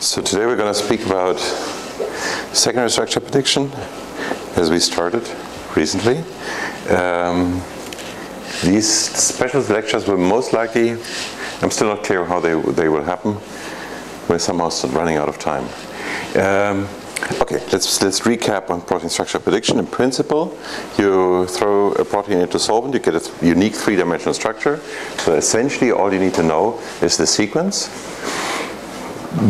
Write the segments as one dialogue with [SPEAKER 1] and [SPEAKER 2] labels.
[SPEAKER 1] So today we're going to speak about secondary structure prediction, as we started recently. These special lectures will most likely, I'm still not clear how they will happen. We're somehow running out of time. Okay, let's recap on protein structure prediction. In principle, you throw a protein into solvent, you get a unique three-dimensional structure. So essentially all you need to know is the sequence.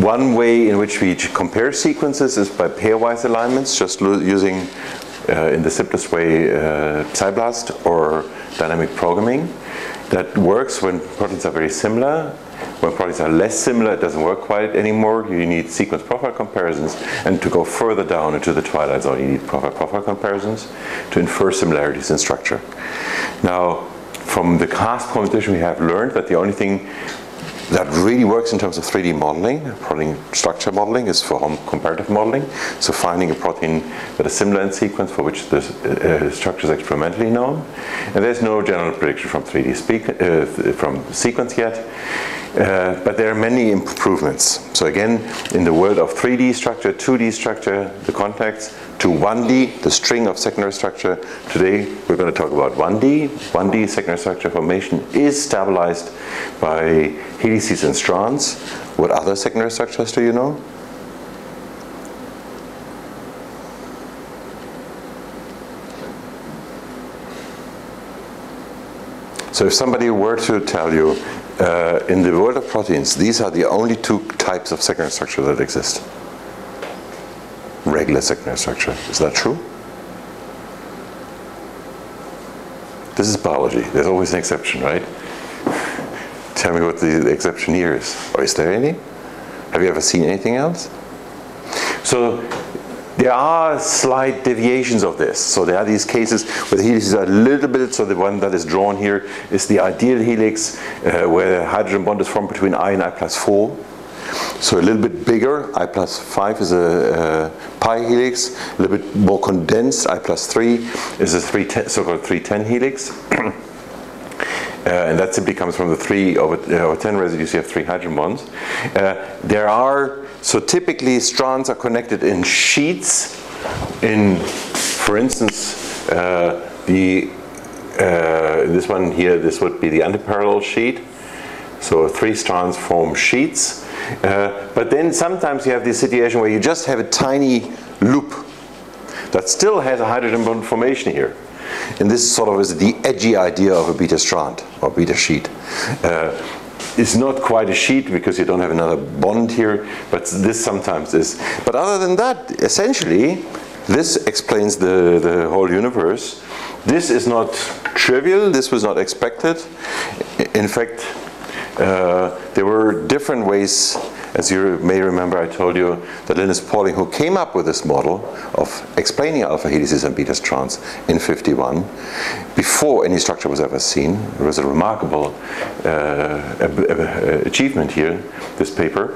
[SPEAKER 1] One way in which we compare sequences is by pairwise alignments, just using, in the simplest way, PsyBlast or dynamic programming. That works when proteins are very similar. When proteins are less similar, it doesn't work quite anymore. You need sequence profile comparisons. And to go further down into the twilight zone, you need profile comparisons to infer similarities in structure. Now, from the past competition, we have learned that the only thing that really works in terms of 3D modeling, protein structure modeling, is for comparative modeling. So finding a protein that is similar in sequence for which the structure is experimentally known. And there's no general prediction from 3D from sequence yet. But there are many improvements. So again, in the world of 3D structure, 2D structure, the context, to 1D, the string of secondary structure. Today we're going to talk about 1D. 1D secondary structure formation is stabilized by helices and strands. What other secondary structures do you know? So if somebody were to tell you, in the world of proteins, these are the only two types of secondary structure that exist. Regular secondary structure. Is that true? This is biology. There's always an exception, right? Tell me what the exception here is. Or is there any? Have you ever seen anything else? So there are slight deviations of this. So there are these cases where the helices are a little bit, so the one that is drawn here is the ideal helix, where the hydrogen bond is formed between I and I plus 4. So a little bit bigger, I plus 5 is a pi helix. A little bit more condensed, I plus 3 is a so-called 310 helix. And that simply comes from the 3 over 10 residues. You have 3 hydrogen bonds. So typically strands are connected in sheets. For instance, this one here, this would be the antiparallel sheet. So 3 strands form sheets. But then sometimes you have this situation where you just have a tiny loop that still has a hydrogen bond formation here. And this sort of is the edgy idea of a beta strand or beta sheet. It's not quite a sheet because you don't have another bond here, but this sometimes is. But other than that, essentially, this explains the whole universe. This is not trivial. This was not expected. In fact, there were different ways. As you may remember, I told you that Linus Pauling, who came up with this model of explaining alpha helices and beta strands in 51, before any structure was ever seen. It was a remarkable achievement here, this paper.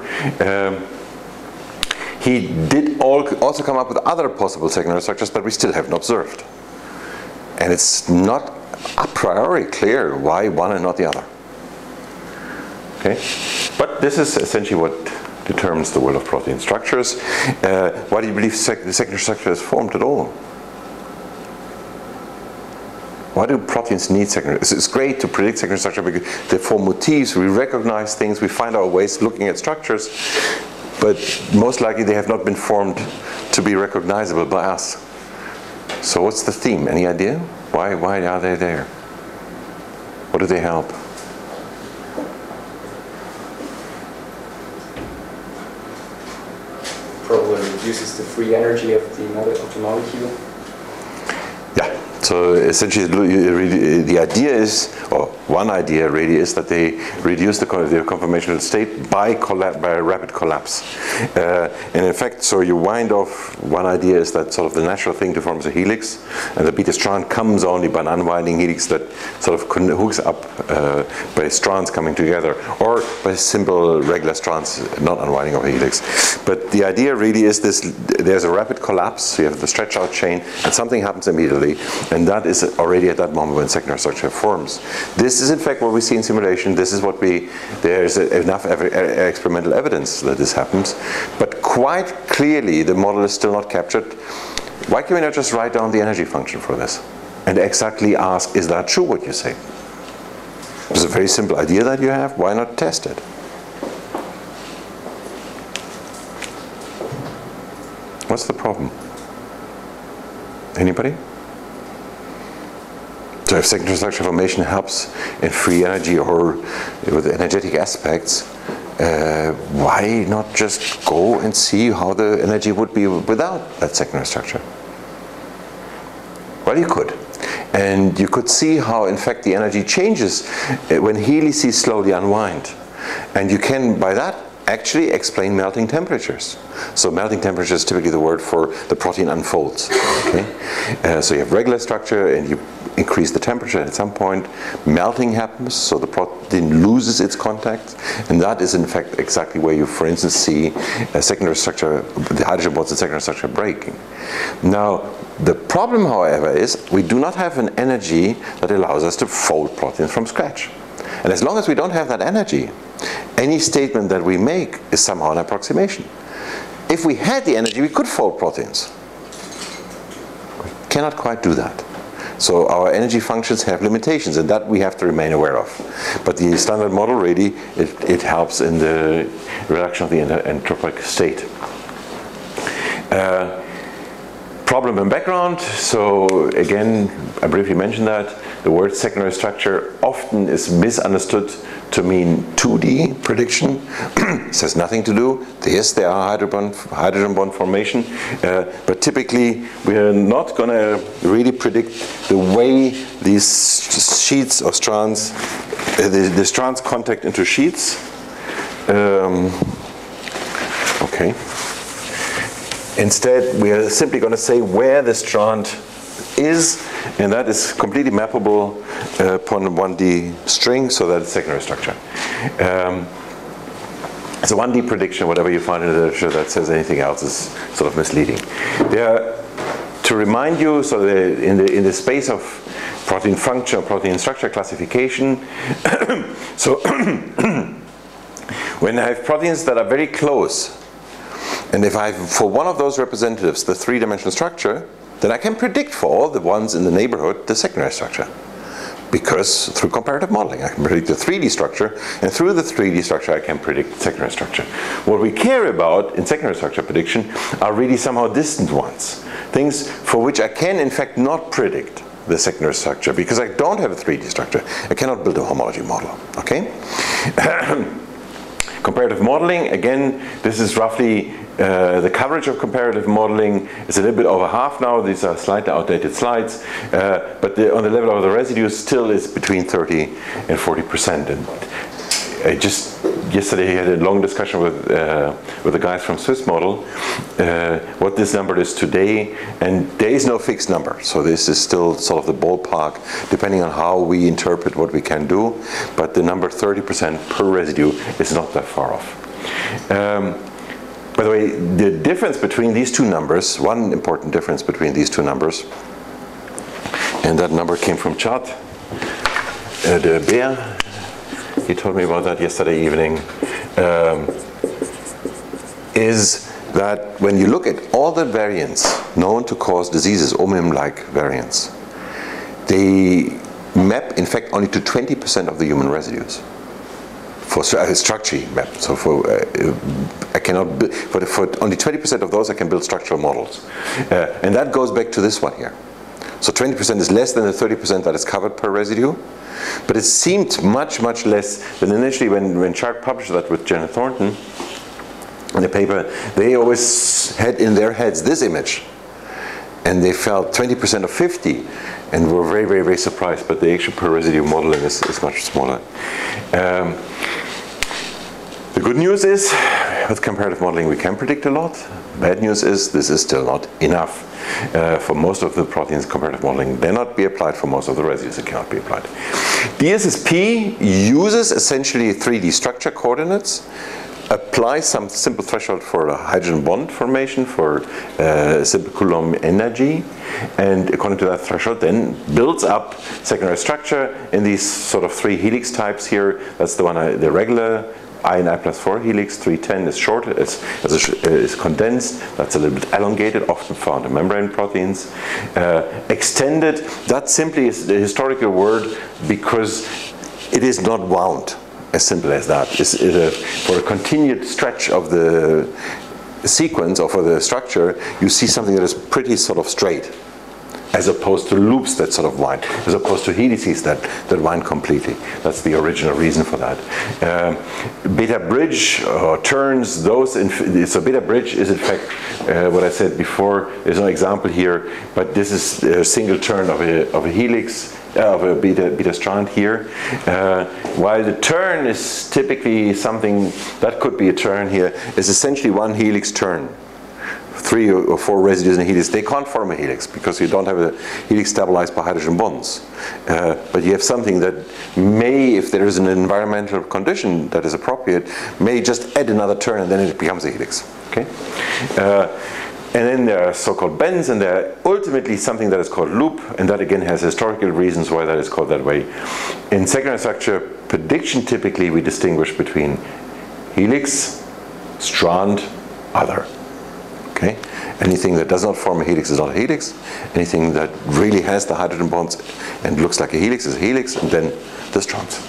[SPEAKER 1] He did also come up with other possible secondary structures, but we still haven't observed. And it's not a priori clear why one and not the other. Okay, but this is essentially what determines the world of protein structures. Why do you believe the secondary structure is formed at all? Why do proteins need secondary? It's great to predict secondary structure because they form motifs, we recognize things, we find our ways looking at structures, but most likely they have not been formed to be recognizable by us. So what's the theme? Any idea? Why are they there? What do they help?
[SPEAKER 2] Probably reduces the free energy of the molecule.
[SPEAKER 1] Yeah, so essentially the idea is, or one idea really is that they reduce the conformational state by rapid collapse. And in fact, so you wind off, one idea is that sort of the natural thing to form is a helix, and the beta strand comes only by an unwinding helix that sort of hooks up by strands coming together, or by simple regular strands not unwinding of a helix. But the idea really is this: there's a rapid collapse, so you have the stretch out chain, and something happens immediately, and And that is already at that moment when secondary structure forms. This is in fact what we see in simulation. This is what there's enough experimental evidence that this happens. But quite clearly the model is still not captured. Why can we not just write down the energy function for this? And exactly ask, is that true what you say? It's a very simple idea that you have. Why not test it? What's the problem? Anybody? So if secondary structure formation helps in free energy or with energetic aspects, why not just go and see how the energy would be without that secondary structure? Well, you could. And you could see how, in fact, the energy changes when helices slowly unwind. And you can, by that, actually explain melting temperatures. So melting temperature is typically the word for the protein unfolds. Okay? So you have regular structure and you increase the temperature, and at some point melting happens, so the protein loses its contact, and that is in fact exactly where you, for instance, see a secondary structure, the hydrogen bonds in secondary structure breaking. Now, the problem, however, is we do not have an energy that allows us to fold proteins from scratch. And as long as we don't have that energy, any statement that we make is somehow an approximation. If we had the energy, we could fold proteins. We cannot quite do that. So our energy functions have limitations, and that we have to remain aware of. But the standard model really, it helps in the reduction of the entropic state. Problem and background. So again, I briefly mentioned that. The word secondary structure often is misunderstood to mean 2D prediction. This has nothing to do. Yes, there are hydrogen bond formation, but typically we are not going to really predict the way these sheets or strands, the strands contact into sheets. Okay. Instead, we are simply going to say where the strand is, and that is completely mappable upon a 1D string, so that it's secondary structure. It's a 1D prediction. Whatever you find in the literature that says anything else is sort of misleading. To remind you, so in the space of protein function or protein structure classification, so when I have proteins that are very close, and if I have for one of those representatives the 3-dimensional structure, then I can predict for all the ones in the neighborhood the secondary structure. Because through comparative modeling I can predict the 3D structure, and through the 3D structure I can predict secondary structure. What we care about in secondary structure prediction are really somehow distant ones. Things for which I can in fact not predict the secondary structure because I don't have a 3D structure. I cannot build a homology model. Okay? Comparative modeling, again, this is roughly the coverage of comparative modeling is a little bit over half now. These are slightly outdated slides, but on the level of the residues still is between 30 and 40%. And I just yesterday had a long discussion with the guys from Swiss Model what this number is today, and there is no fixed number. So this is still sort of the ballpark, depending on how we interpret what we can do. But the number 30% per residue is not that far off. By the way, the difference between these two numbers, one important difference between these two numbers, and that number came from Chad de Beer. He told me about that yesterday evening, is that when you look at all the variants known to cause diseases, OMIM-like variants, they map, in fact, only to 20% of the human residues. For structure map, so I cannot build, for only 20% of those I can build structural models, and that goes back to this one here. So 20% is less than the 30% that is covered per residue, but it seemed much less than initially when Chart published that with Janet Thornton in the paper. They always had in their heads this image, and they felt 20% of 50, and were very surprised. But the actual per residue modeling is much smaller. The good news is, with comparative modeling we can predict a lot. Bad news is, this is still not enough. For most of the proteins, comparative modeling cannot be applied. For most of the residues, it cannot be applied. DSSP uses essentially 3D structure coordinates apply some simple threshold for a hydrogen bond formation for simple Coulomb energy, and according to that threshold then builds up secondary structure in these sort of 3 helix types here. That's the one, the regular I+4 helix, 310 is short, is condensed, that's a little bit elongated, often found in membrane proteins. Extended, that simply is the historical word because it is not wound, as simple as that. For a continued stretch of the sequence or for the structure, you see something that is pretty sort of straight, as opposed to loops that sort of wind, as opposed to helices that wind completely. That's the original reason for that. Beta bridge or turns, so beta bridge is in fact what I said before. There's no example here, but this is a single turn of a helix, of a beta strand here. While the turn is typically something that could be a turn here, is essentially one helix turn. 3 or 4 residues in a helix, they can't form a helix because you don't have a helix stabilized by hydrogen bonds. But you have something that may, if there is an environmental condition that is appropriate, may just add another turn and then it becomes a helix. Okay? And then there are so-called bends, and there are ultimately something that is called loop, and that again has historical reasons why that is called that way. In secondary structure prediction, typically we distinguish between helix, strand, other. Okay? Anything that does not form a helix is not a helix. Anything that really has the hydrogen bonds and looks like a helix is a helix, and then the strands.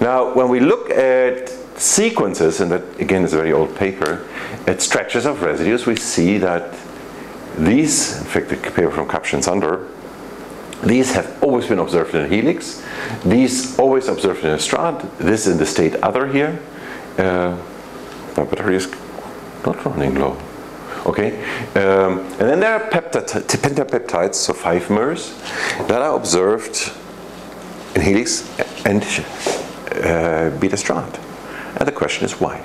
[SPEAKER 1] Now, when we look at sequences, and that again is a very old paper, at stretches of residues, we see that these, in fact the paper from Kapsch and Sander, these have always been observed in a helix, these always observed in a strand, this in the state other here. My battery is not running low. Okay, and then there are pentapeptides, so 5-mers, that are observed in helix and beta strand. And the question is why?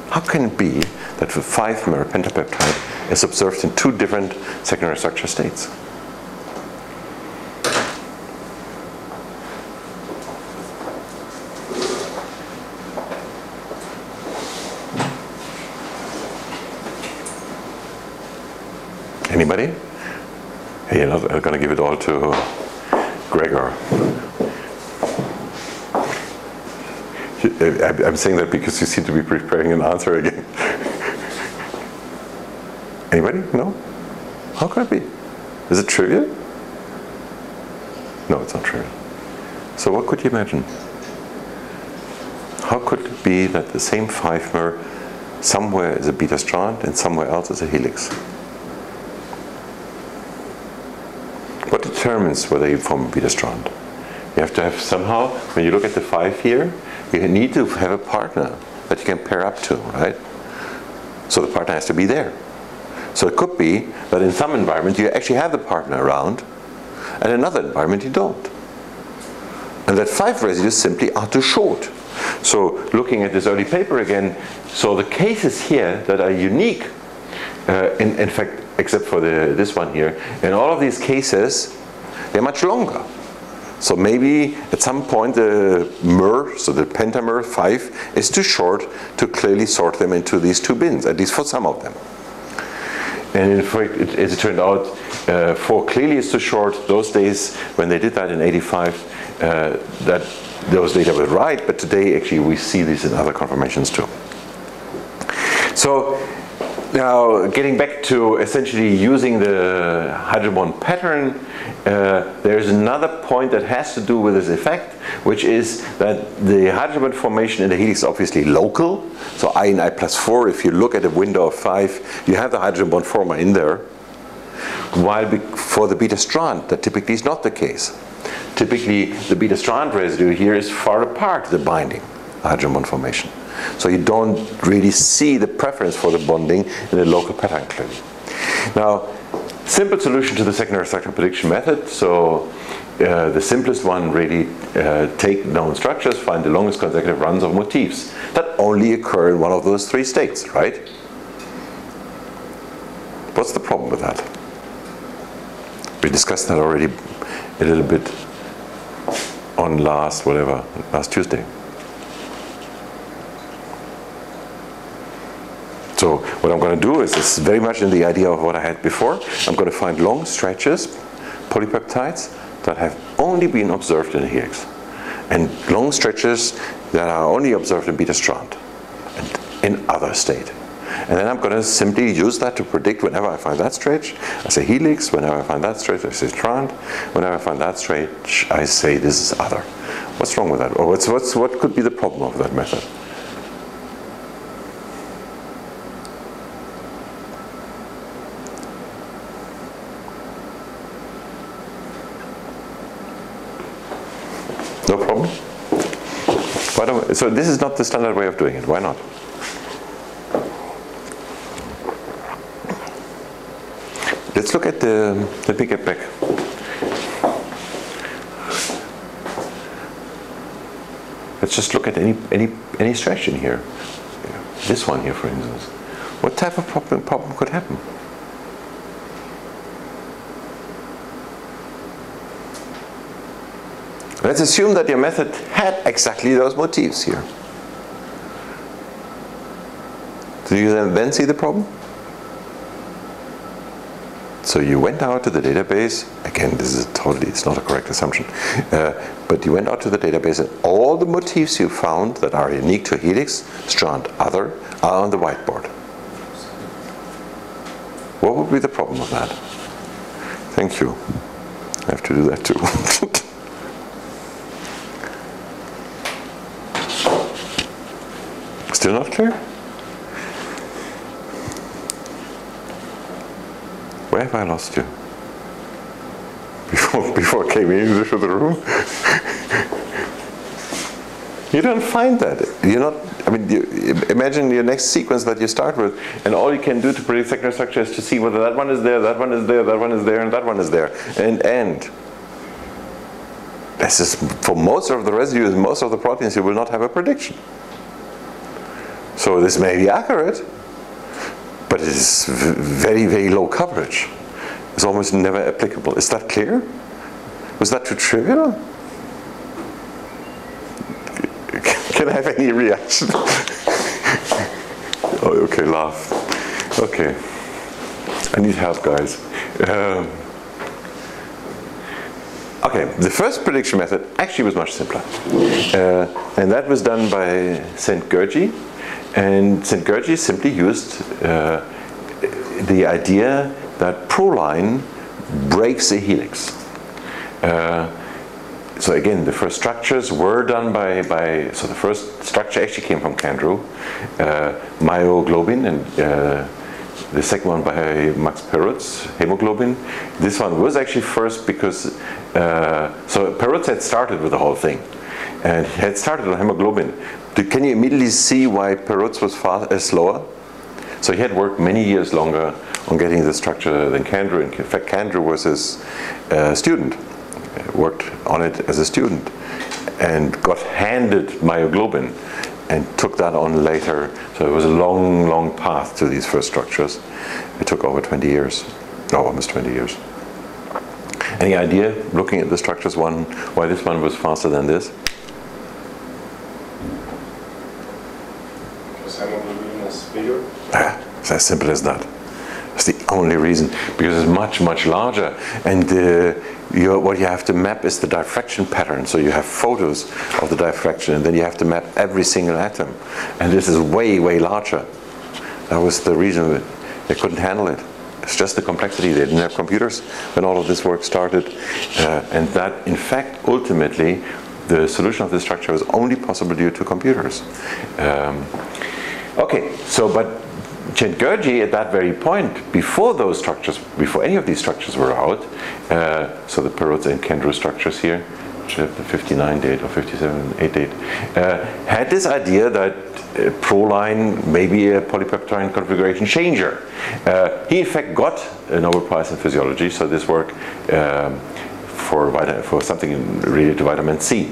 [SPEAKER 1] How can it be that the 5-mer pentapeptide is observed in 2 different secondary structure states? Anybody? Hey, I'm not going to give it all to Gregor. I'm saying that because you seem to be preparing an answer again. Anybody? No? How could it be? Is it trivial? No, it's not trivial. So what could you imagine? How could it be that the same 5-mer somewhere is a beta strand and somewhere else is a helix? What determines whether you form a beta strand? You have to have somehow, when you look at the 5 here, you need to have a partner that you can pair up to, right? So the partner has to be there. So it could be that in some environment you actually have the partner around, and in another environment you don't. And that 5 residues simply are too short. So looking at this early paper again, so the cases here that are unique, in fact, except for this one here, in all of these cases, they're much longer. So maybe at some point the mer, so the pentamer 5, is too short to clearly sort them into these 2 bins, at least for some of them. And in fact, as it turned out, 4 clearly is too short. Those days, when they did that in 85, those data were right, but today actually we see this in other conformations too. So now getting back to essentially using the hydrogen bond pattern, there's another point that has to do with this effect, which is that the hydrogen bond formation in the helix is obviously local. So I in I+4, if you look at a window of 5, you have the hydrogen bond former in there. While for the beta strand, that typically is not the case. Typically, the beta strand residue here is far apart the binding hydrogen bond formation. So you don't really see the preference for the bonding in the local pattern clearly. Now, simple solution to the secondary structure prediction method. So the simplest one really take known structures, find the longest consecutive runs of motifs that only occur in one of those 3 states, right? What's the problem with that? We discussed that already a little bit on last Tuesday. So what I'm going to do is very much in the idea of what I had before. I'm going to find long stretches, polypeptides, that have only been observed in a helix, and long stretches that are only observed in beta strand and in other state. And then I'm going to simply use that to predict whenever I find that stretch, I say helix. Whenever I find that stretch, I say strand. Whenever I find that stretch, I say this is other. What's wrong with that? Or what could be the problem of that method? No problem? So this is not the standard way of doing it. Why not? Let's look at the picket back. Let's just look at any stretch in here. This one here, for instance. What type of problem could happen? Let's assume that your method had exactly those motifs here. Do you then see the problem? So you went out to the database. Again, this is it's not a correct assumption. But you went out to the database and all the motifs you found that are unique to helix, strand, other, are on the whiteboard. What would be the problem of that? Thank you. I have to do that too. Still not clear? Where have I lost you? Before I came into the room? You don't find that. You're not, I mean, imagine your next sequence that you start with, and all you can do to predict secondary structure is to see whether that one is there, that one is there, that one is there, and that one is there. And this is, for most of the residues, most of the proteins, you will not have a prediction. So this may be accurate, but it is very, very low coverage. It's almost never applicable. Is that clear? Was that too trivial? Can I have any reaction? Oh, okay, laugh. Okay. I need help, guys. Okay, the first prediction method actually was much simpler. And that was done by Szent-Györgyi. And Szent-Györgyi simply used the idea that proline breaks a helix. So again, the first structures were done so the first structure actually came from Kandru, myoglobin, and the second one by Max Perutz, hemoglobin. This one was actually first because, so Perutz had started with the whole thing, and he had started on hemoglobin. Can you immediately see why Perutz was slower? So he had worked many years longer on getting the structure than Kandru. In fact, Kandru was his student, worked on it as a student, and got handed myoglobin and took that on later. So it was a long, long path to these first structures. It took over 20 years, no, almost 20 years. Any idea, looking at the structures, why this one was faster than this?
[SPEAKER 2] Hemoglobin is bigger?
[SPEAKER 1] It's as simple as that. That's the only reason, because it's much, much larger, and what you have to map is the diffraction pattern. So you have photos of the diffraction, and then you have to map every single atom, and this is way, way larger. That was the reason they couldn't handle it. It's just the complexity. They didn't have computers when all of this work started, and that, in fact, ultimately, the solution of this structure was only possible due to computers. Okay, so but Szent-Györgyi at that very point, before those structures, before any of these structures were out, so the Perutz and Kandru structures here, which have the 59 date or 57, 8 date, had this idea that proline may be a polypeptide configuration changer. He in fact got a Nobel Prize in Physiology, so this work for something related to vitamin C.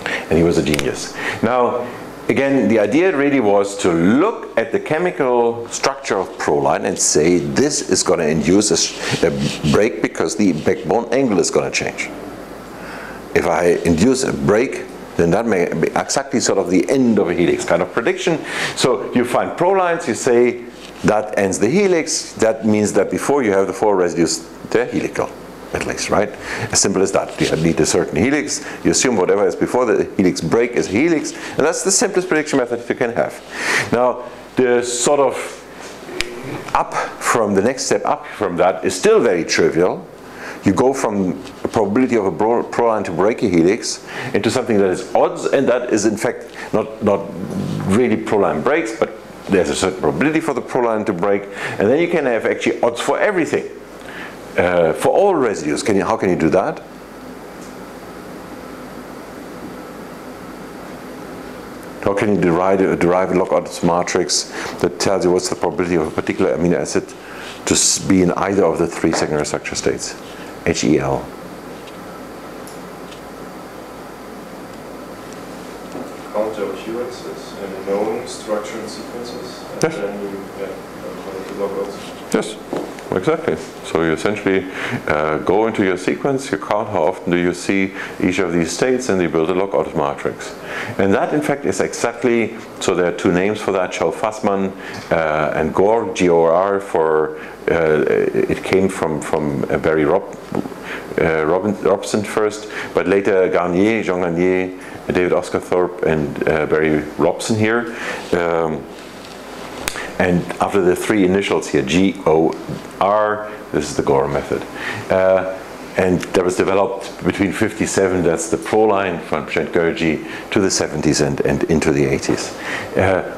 [SPEAKER 1] And he was a genius. Now, again, the idea really was to look at the chemical structure of proline and say this is going to induce a break because the backbone angle is going to change. If I induce a break then that may be exactly sort of the end of a helix kind of prediction. So you find prolines, you say that ends the helix. That means that before you have the 4 residues, they're helical, at least, right? As simple as that. You need a certain helix. You assume whatever is before the helix break is a helix, and that's the simplest prediction method you can have. Now, the sort of up from the next step up from that is still very trivial. You go from a probability of a proline to break a helix into something that is odds, and that is in fact not really proline breaks, but there's a certain probability for the proline to break, and then you can have actually odds for everything, for all residues. How can you do that? How can you derive a log odds matrix that tells you what's the probability of a particular amino acid to be in either of the 3 secondary structure states? HEL.
[SPEAKER 3] Count occurrences and known structure and sequences, and
[SPEAKER 1] yes.
[SPEAKER 3] then you calculate the log odds.
[SPEAKER 1] Yes, exactly. So you essentially go into your sequence, you count how often do you see each of these states, and you build a log odds matrix. And that, in fact, is exactly, so there are 2 names for that, Schell-Fassmann and Gore, G-O-R, for, it came from Barry Robson first, but later Garnier, Jean Garnier, David Oscarthorpe, and Barry Robson here. And after the 3 initials here, G-O-R, this is the Gore method. And that was developed between 57, that's the proline from Gergi, to the 70s and into the 80s.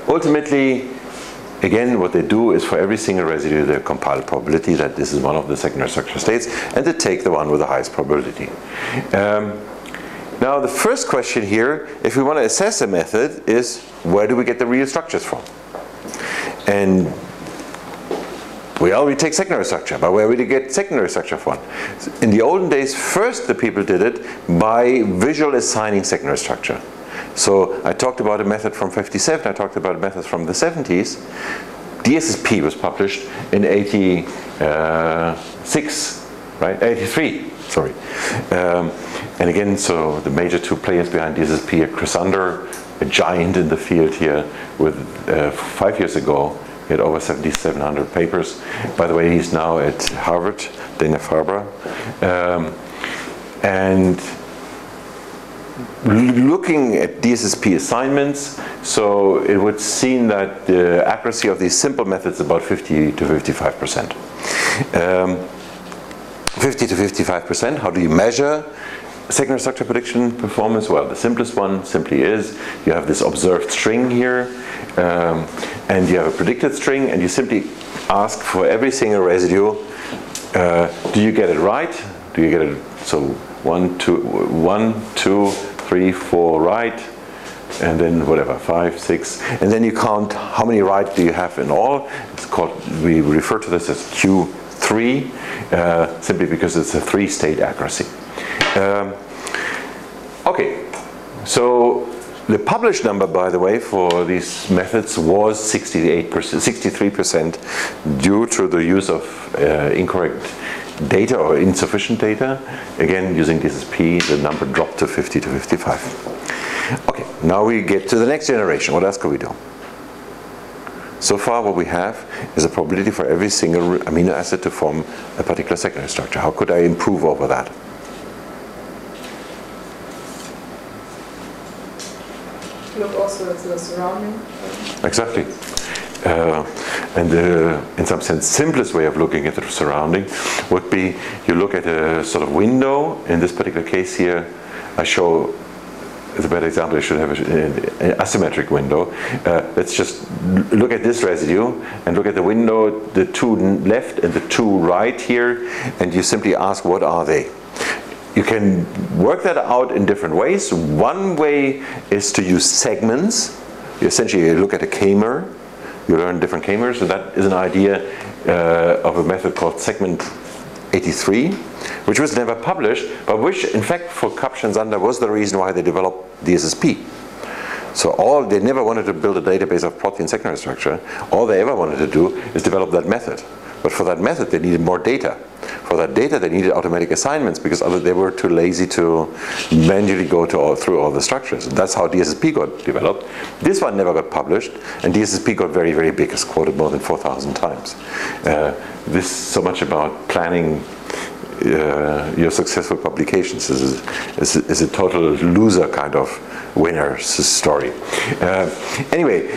[SPEAKER 1] Ultimately, again, what they do is for every single residue, they compile probability that this is one of the secondary structure states, and they take the one with the highest probability. Now, the first question here, if we want to assess a method, is where do we get the real structures from? And well, we take secondary structure, but where would you get secondary structure from? In the olden days, first the people did it by visual assigning secondary structure. So I talked about a method from 57, I talked about a method from the 70s. DSSP was published in 86, right? 83, sorry. And again, so the major 2 players behind DSSP are Chrysander, a giant in the field here, with 5 years ago. He had over 7,700 papers. By the way, he's now at Harvard, Dana-Farber. And looking at DSSP assignments, so it would seem that the accuracy of these simple methods is about 50 to 55%. 50 to 55%, how do you measure secondary structure prediction performance? Well, the simplest one simply is you have this observed string here, and you have a predicted string, and you simply ask for every single residue, do you get it right? Do you get it, so 1, 2, 3, 4 right, and then whatever, 5, 6, and then you count how many right do you have in all. It's called, we refer to this as Q3, simply because it's a 3-state accuracy. Okay, so the published number, by the way, for these methods was 63% due to the use of incorrect data or insufficient data. Again, using DSSP, the number dropped to 50 to 55. Okay, now we get to the next generation. What else could we do? So far, what we have is a probability for every single amino acid to form a particular secondary structure. How could I improve over that?
[SPEAKER 4] Look also at the surrounding.
[SPEAKER 1] Exactly. And in some sense, simplest way of looking at the surrounding would be you look at a sort of window. In this particular case here, I show, as a better example, I should have an asymmetric window. Let's just look at this residue and look at the window, the 2 left and the 2 right here, and you simply ask, what are they? You can work that out in different ways. One way is to use segments. You essentially look at a k-mer. You learn different k-mers, and that is an idea of a method called segment 83, which was never published, but which, in fact, for Kapsch and Zander was the reason why they developed DSSP. So they never wanted to build a database of protein secondary structure. All they ever wanted to do is develop that method. But for that method, they needed more data. For that data, they needed automatic assignments because they were too lazy to manually go through all the structures. And that's how DSSP got developed. This one never got published, and DSSP got very, very big. It's quoted more than 4,000 times. This is so much about planning your successful publications. This is a total loser kind of winner's story. Anyway,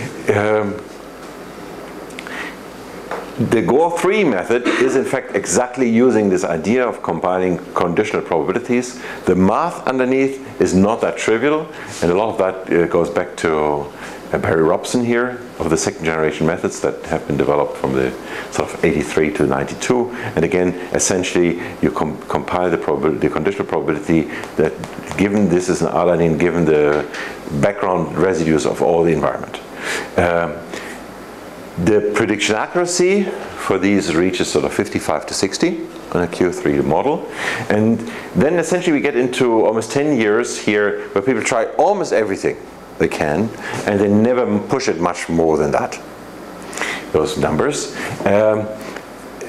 [SPEAKER 1] the GOR3 method is in fact exactly using this idea of combining conditional probabilities. The math underneath is not that trivial, and a lot of that goes back to Barry Robson here, of the second generation methods that have been developed from the sort of 83 to 92. And again, essentially, you compile the conditional probability that given this is an alanine, given the background residues of all the environment. The prediction accuracy for these reaches sort of 55 to 60 on a Q3 model. And then essentially we get into almost 10 years here where people try almost everything they can, and they never push it much more than that, those numbers.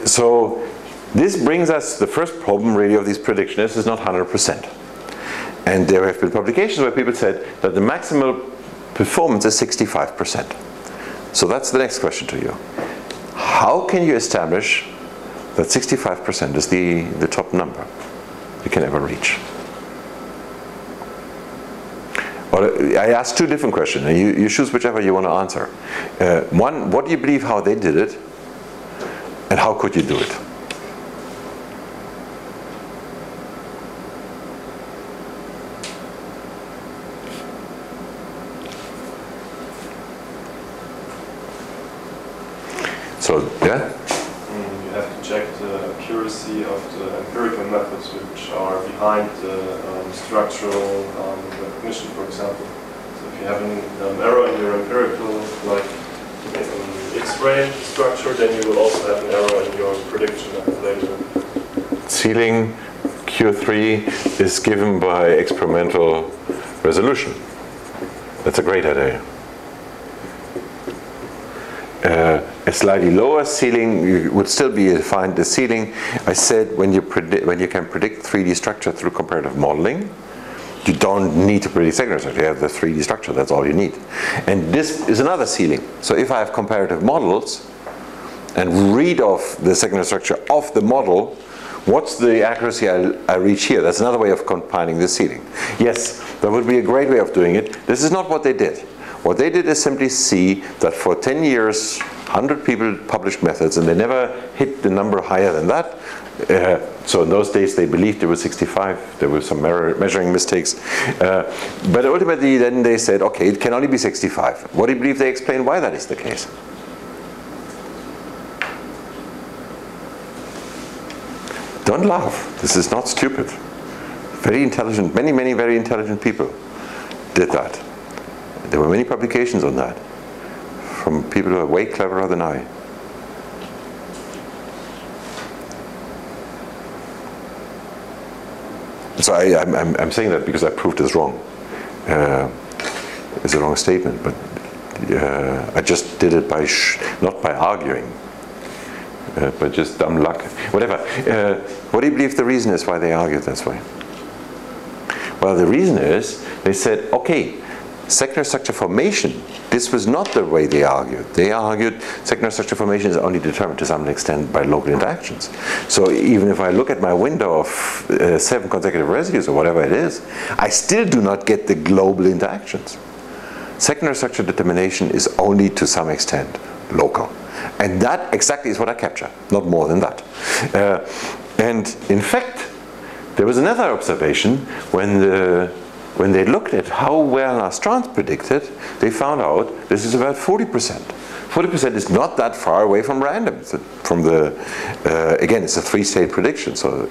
[SPEAKER 1] So this brings us, the first problem really of these predictions is not 100%. And there have been publications where people said that the maximal performance is 65%. So that's the next question to you. How can you establish that 65% is the top number you can ever reach? Well, I asked two different questions, and you choose whichever you want to answer. One, what do you believe how they did it, and how could you do it? So, yeah?
[SPEAKER 3] You have to check the accuracy of the empirical methods which are behind the structural recognition, for example. So if you have an error in your empirical, like X-ray structure, then you will also have an error in your prediction later.
[SPEAKER 1] Ceiling Q3 is given by experimental resolution. That's a great idea. A slightly lower ceiling would still be defined as ceiling. I said when you can predict 3D structure through comparative modeling, you don't need to predict secondary structure. You have the 3D structure, that's all you need. And this is another ceiling. So if I have comparative models and read off the secondary structure of the model, what's the accuracy I reach here? That's another way of combining the ceiling. Yes, that would be a great way of doing it. This is not what they did. What they did is simply see that for 10 years, 100 people published methods, and they never hit the number higher than that. So in those days, they believed it was 65. There were some measuring mistakes. But ultimately, then they said, okay, it can only be 65. What do you believe they explain why that is the case? Don't laugh. This is not stupid. Very intelligent, many very intelligent people did that. There were many publications on that from people who are way cleverer than I. So I'm saying that because I proved this wrong. It's a wrong statement, but I just did it by not by arguing, but just dumb luck. Whatever. What do you believe the reason is why they argued this way? Well, the reason is they said, okay, secondary structure formation, this was not the way they argued. They argued secondary structure formation is only determined to some extent by local interactions. So even if I look at my window of 7 consecutive residues or whatever it is, I still do not get the global interactions. Secondary structure determination is only to some extent local. And that exactly is what I capture, not more than that. And in fact, there was another observation when they looked at how well our strands predicted, they found out this is about 40%. 40% is not that far away from random. From the again, it's a 3-state prediction. So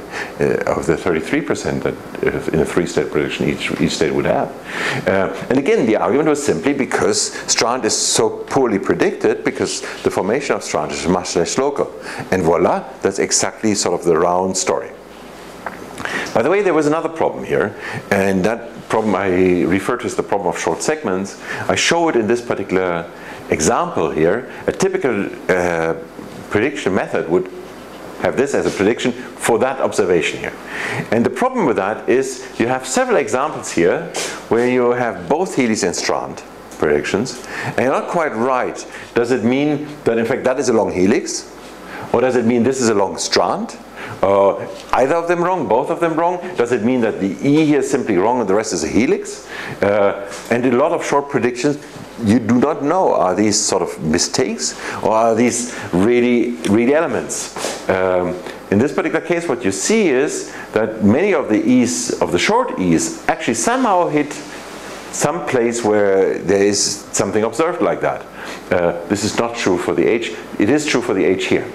[SPEAKER 1] of the 33% that in a 3-state prediction each state would have. And again, the argument was simply because strand is so poorly predicted because the formation of strand is much less local. And voila, that's exactly sort of the round story. By the way, there was another problem here, and that problem I refer to as the problem of short segments. I show it in this particular example here. A typical prediction method would have this as a prediction for that observation here. And the problem with that is you have several examples here where you have both helix and strand predictions, and you're not quite right. Does it mean that in fact that is a long helix? Or does it mean this is a long strand? Either of them wrong, both of them wrong? Does it mean that the E here is simply wrong and the rest is a helix? And in a lot of short predictions, you do not know, are these sort of mistakes or are these really elements? In this particular case, what you see is that many of the E's, of the short E's, actually somehow hit some place where there is something observed like that. This is not true for the H. It is true for the H here.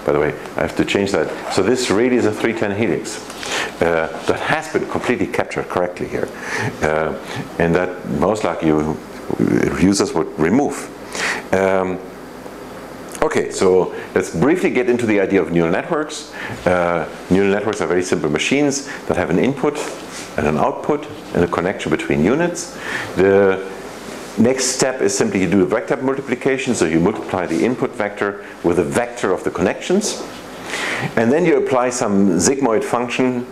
[SPEAKER 1] By the way, I have to change that. So this really is a 310 helix that has been completely captured correctly here. And that most likely users would remove. Okay, so let's briefly get into the idea of neural networks. Neural networks are very simple machines that have an input and an output and a connection between units. The next step is simply you do a vector multiplication, so you multiply the input vector with a vector of the connections. And then you apply some sigmoid function,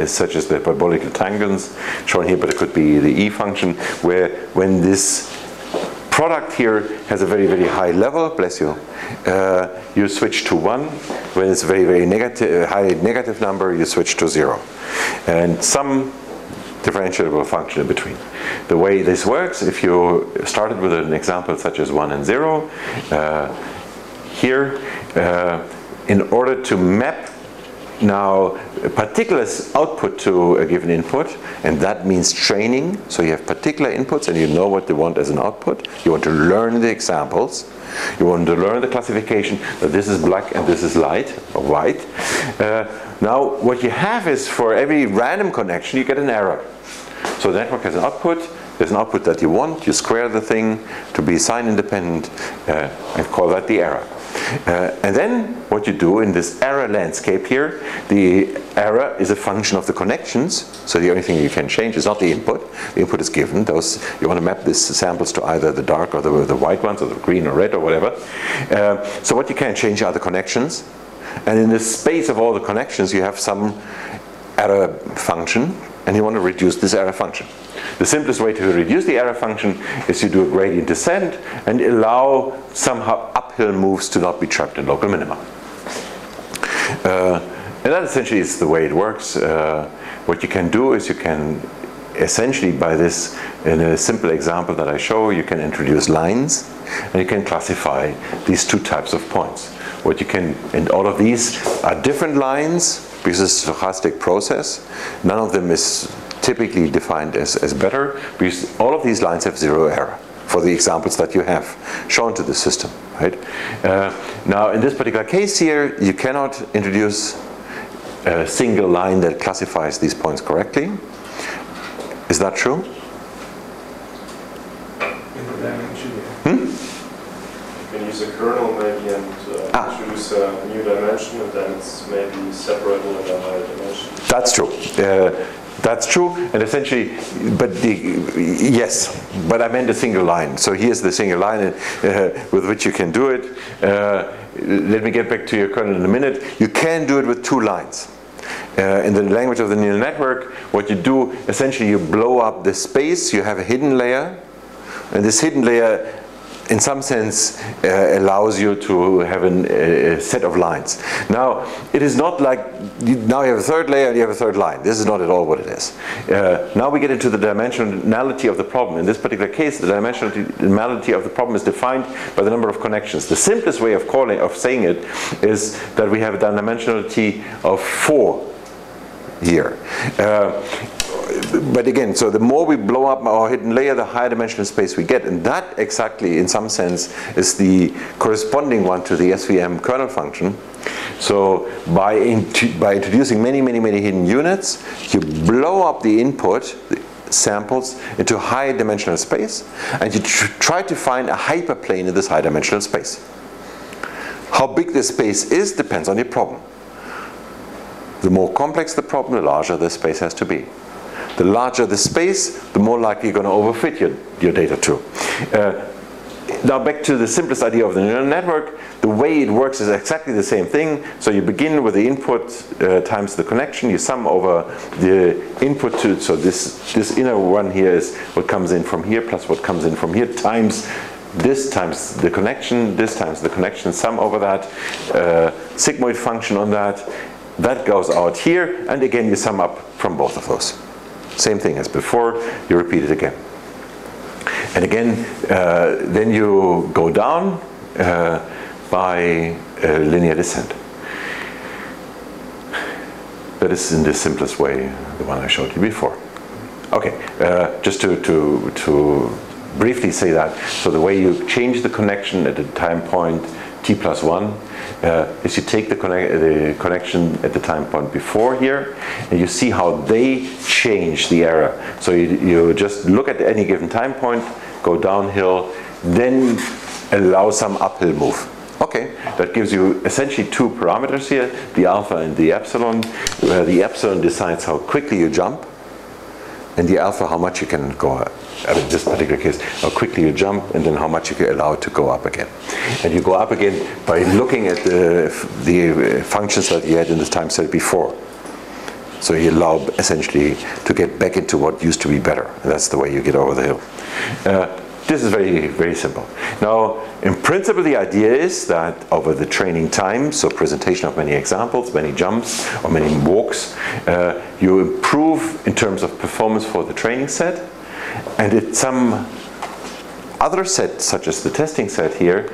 [SPEAKER 1] such as the parabolic tangents shown here, but it could be the E function, where when this product here has a very high level, bless you, you switch to 1. When it's a very negative, high negative number, you switch to 0. And some differentiable function in between. The way this works, if you started with an example such as 1 and 0, here, in order to map now a particular output to a given input, and that means training, so you have particular inputs and you know what you want as an output. You want to learn the examples. You want to learn the classification that this is black and this is light or white. Now what you have is for every random connection you get an error. So the network has an output, there's an output that you want, you square the thing to be sign independent and call that the error. And then what you do in this error landscape here, the error is a function of the connections, so the only thing you can change is not the input. The input is given. Those, you want to map these samples to either the dark or the white ones, or the green or red or whatever. So what you can change are the connections. And in the space of all the connections you have some error function, and you want to reduce this error function. The simplest way to reduce the error function is you do a gradient descent and allow somehow uphill moves to not be trapped in local minima. And that essentially is the way it works. What you can do is you can essentially, by this, in a simple example that I show, you can introduce lines and you can classify these two types of points. What you can, and all of these are different lines because it's a stochastic process. None of them is typically defined as better because all of these lines have 0 error for the examples that you have shown to the system, right? Now in this particular case here, you cannot introduce a single line that classifies these points correctly. Is that true?
[SPEAKER 3] You can use a kernel maybe and choose a new dimension, and then it's maybe separable in a higher dimension.
[SPEAKER 1] That's true. That's true, and essentially, but yes, but I meant a single line. So here's the single line with which you can do it. Let me get back to your kernel in a minute. You can do it with 2 lines. In the language of the neural network, what you do, essentially you blow up the space, you have a hidden layer, and this hidden layer in some sense allows you to have a set of lines. Now, it is not like, now you have a third layer and you have a third line. This is not at all what it is. Now we get into the dimensionality of the problem. In this particular case, the dimensionality of the problem is defined by the number of connections. The simplest way of saying it is that we have a dimensionality of 4 here. But again, so the more we blow up our hidden layer, the higher dimensional space we get. And that exactly, in some sense, is the corresponding one to the SVM kernel function. So by introducing many hidden units, you blow up the input, the samples, into high dimensional space, and you try to find a hyperplane in this high dimensional space. How big this space is depends on your problem. The more complex the problem, the larger the space has to be. The larger the space, the more likely you're going to overfit your data to. now back to the simplest idea of the neural network. The way it works is exactly the same thing. So you begin with the input times the connection. You sum over the input to, so this inner one here is what comes in from here plus what comes in from here times this times the connection, this times the connection, sum over that, sigmoid function on that. That goes out here, and again you sum up from both of those. Same thing as before, you repeat it again. And again, then you go down by linear descent. That is in the simplest way, the one I showed you before. Okay, just to briefly say that. So the way you change the connection at the time point t+1 is you take the connection at the time point before here, and you see how they change the error. So you just look at any given time point, go downhill, then allow some uphill move. Okay, that gives you essentially two parameters here, the alpha and the epsilon, where the epsilon decides how quickly you jump, and the alpha how much you can go up. In this particular case, how quickly you jump, and then how much you can allow to go up again. And you go up again by looking at the functions that you had in the time set before. So you allow essentially to get back into what used to be better. And that's the way you get over the hill. This is very, very simple. Now, in principle, the idea is that over the training time, so presentation of many examples, many jumps, or many walks, you improve in terms of performance for the training set. And at some other set, such as the testing set here,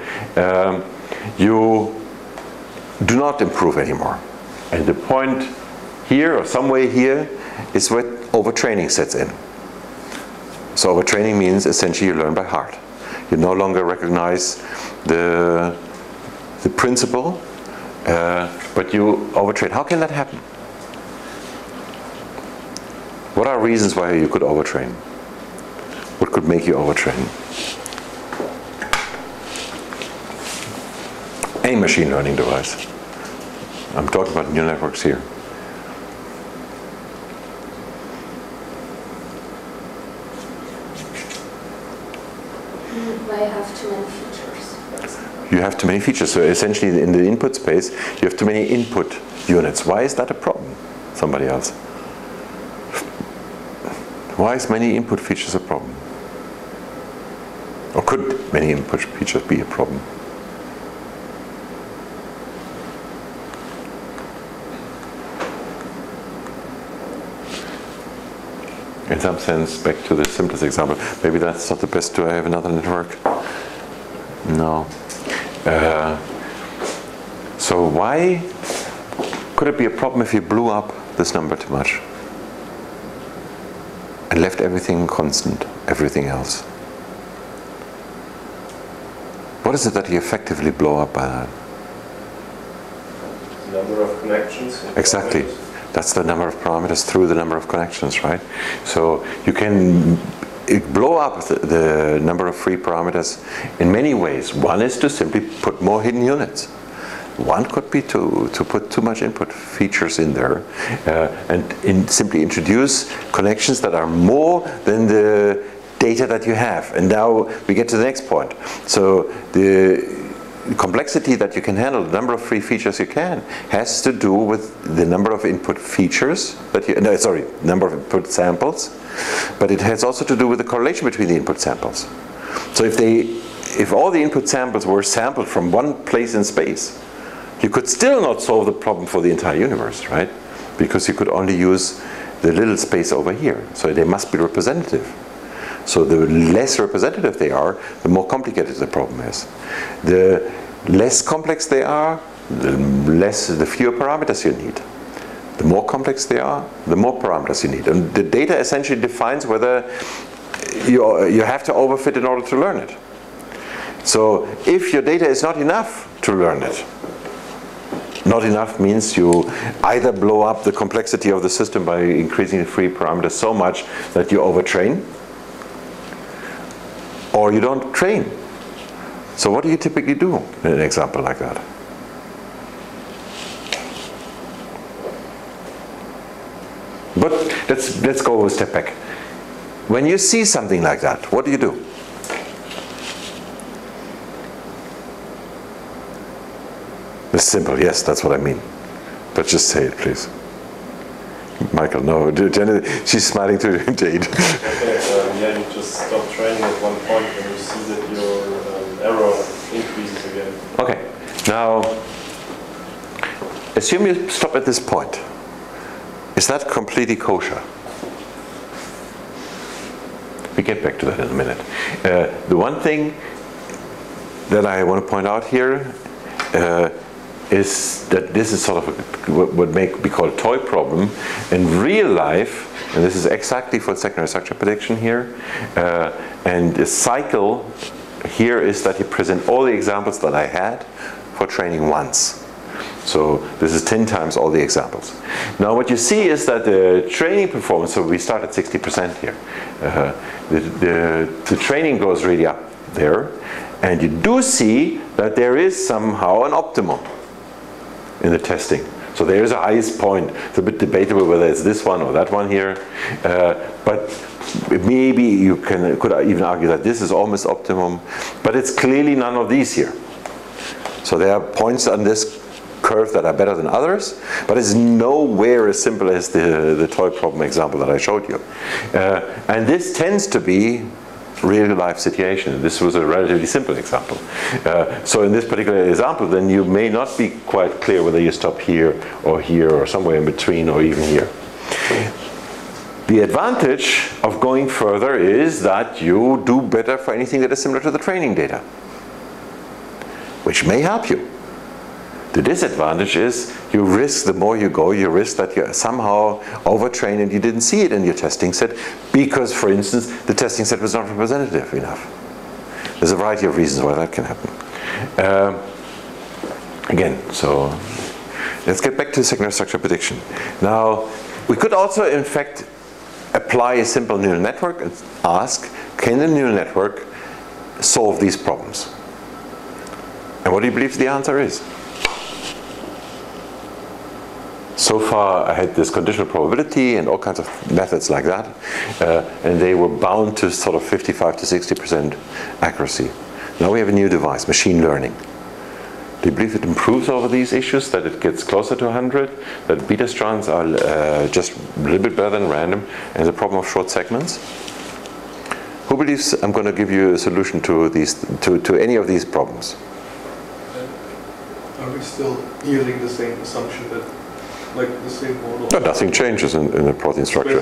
[SPEAKER 1] you do not improve anymore. And the point here, or somewhere here, is where overtraining sets in. So overtraining means essentially you learn by heart. You no longer recognize the principle, but you overtrain. How can that happen? What are reasons why you could overtrain? What could make you overtrain? Any machine learning device. I'm talking about neural networks here.
[SPEAKER 5] I have too many features, for example.
[SPEAKER 1] You have too many features. So essentially in the input space, you have too many input units. Why is that a problem? Somebody else. Why is many input features a problem? Or could many input features be a problem? In some sense, back to the simplest example, maybe that's not the best. Do I have another network? No. So why could it be a problem if you blew up this number too much and left everything constant, everything else? What is it that you effectively blow up by that?
[SPEAKER 3] The number of connections.
[SPEAKER 1] Exactly. That's the number of parameters through the number of connections, right? So you can blow up the number of free parameters in many ways. One is to simply put more hidden units. One could be to put too much input features in there and simply introduce connections that are more than the data that you have. And now we get to the next point. So the complexity that you can handle, the number of free features you can, has to do with the number of input features that you, no, sorry, number of input samples, but it has also to do with the correlation between the input samples. So if all the input samples were sampled from one place in space, you could still not solve the problem for the entire universe, right? Because you could only use the little space over here. So they must be representative. So the less representative they are, the more complicated the problem is. The less complex they are, the fewer parameters you need. The more complex they are, the more parameters you need. And the data essentially defines whether you have to overfit in order to learn it. So if your data is not enough to learn it, not enough means you either blow up the complexity of the system by increasing the free parameters so much that you overtrain, or you don't train. So what do you typically do in an example like that? But let's go a step back. When you see something like that, what do you do? It's simple, yes, that's what I mean. But just say it, please. Michael, no, Jenny, she's smiling to Jade.
[SPEAKER 3] Okay, yeah, you just stop training at one point and you see that your error increases again.
[SPEAKER 1] Okay, now, assume you stop at this point. Is that completely kosher? We get back to that in a minute. The one thing that I want to point out here is that this is sort of what be called a toy problem. In real life, and this is exactly for secondary structure prediction here, and the cycle here is that you present all the examples that I had for training once. So this is 10 times all the examples. Now what you see is that the training performance, so we start at 60% here. The training goes really up there. And you do see that there is somehow an optimum in the testing. So there is a highest point. It's a bit debatable whether it's this one or that one here. But maybe you could even argue that this is almost optimum. But it's clearly none of these here. So there are points on this curve that are better than others, but it's nowhere as simple as the toy problem example that I showed you. And this tends to be real life situation. This was a relatively simple example. So in this particular example, then you may not be quite clear whether you stop here or somewhere in between or even here. The advantage of going further is that you do better for anything that is similar to the training data, which may help you. The disadvantage is you risk, the more you go, you risk that you somehow overtrained and you didn't see it in your testing set because, for instance, the testing set was not representative enough. There's a variety of reasons why that can happen. Again, so let's get back to secondary structure prediction. Now, we could also, in fact, apply a simple neural network and ask, can the neural network solve these problems? And what do you believe the answer is? So far, I had this conditional probability and all kinds of methods like that, and they were bound to sort of 55 to 60% accuracy. Now we have a new device, machine learning. Do you believe it improves over these issues, that it gets closer to 100, that beta strands are just a little bit better than random, and the problem of short segments? Who believes I'm going to give you a solution to these, to any of these problems?
[SPEAKER 6] Are we still using the same assumption that, like the same model?
[SPEAKER 1] No, nothing changes in the protein structure.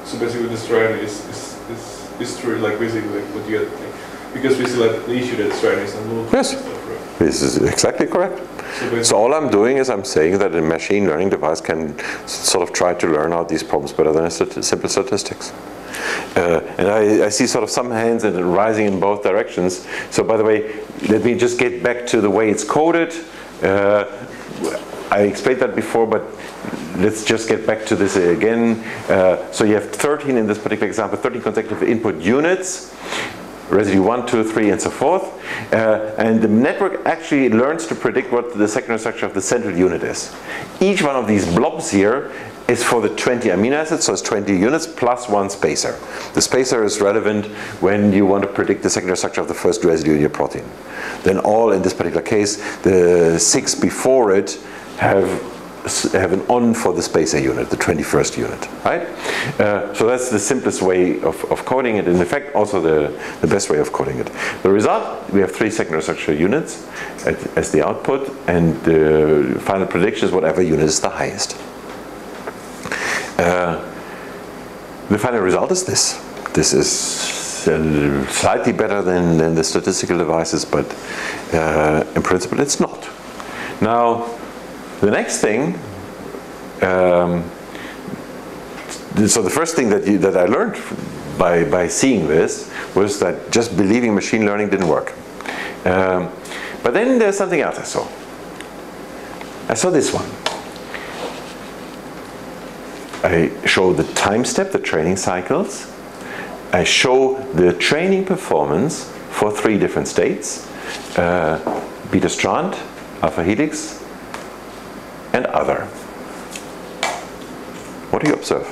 [SPEAKER 6] So basically, this strand is true, like basically like what you get, like, because we still have the issue that strand is unlocked.
[SPEAKER 1] Yes, this is exactly correct. So all I'm doing is I'm saying that a machine learning device can sort of try to learn out these problems better than simple statistics. And I see sort of some hands rising in both directions. So by the way, let me just get back to the way it's coded. I explained that before, but let's just get back to this again. So you have 13 in this particular example, 13 consecutive input units, residue 1, 2, 3, and so forth. And the network actually learns to predict what the secondary structure of the central unit is. Each one of these blobs here is for the 20 amino acids, so it's 20 units plus one spacer. The spacer is relevant when you want to predict the secondary structure of the first residue in your protein. Then all, in this particular case, the 6 before it have an on for the spacer unit, the 21st unit, right? So that's the simplest way of coding it, and in fact also the best way of coding it. The result, we have 3 secondary structure units as the output, and the final prediction is whatever unit is the highest. The final result is this. This is slightly better than the statistical devices, but in principle it's not. Now, the next thing, so the first thing that I learned by seeing this was that just believing machine learning didn't work. But then there's something else I saw. I saw this one. I show the time step, the training cycles. I show the training performance for 3 different states, beta strand, alpha helix, and other. What do you observe?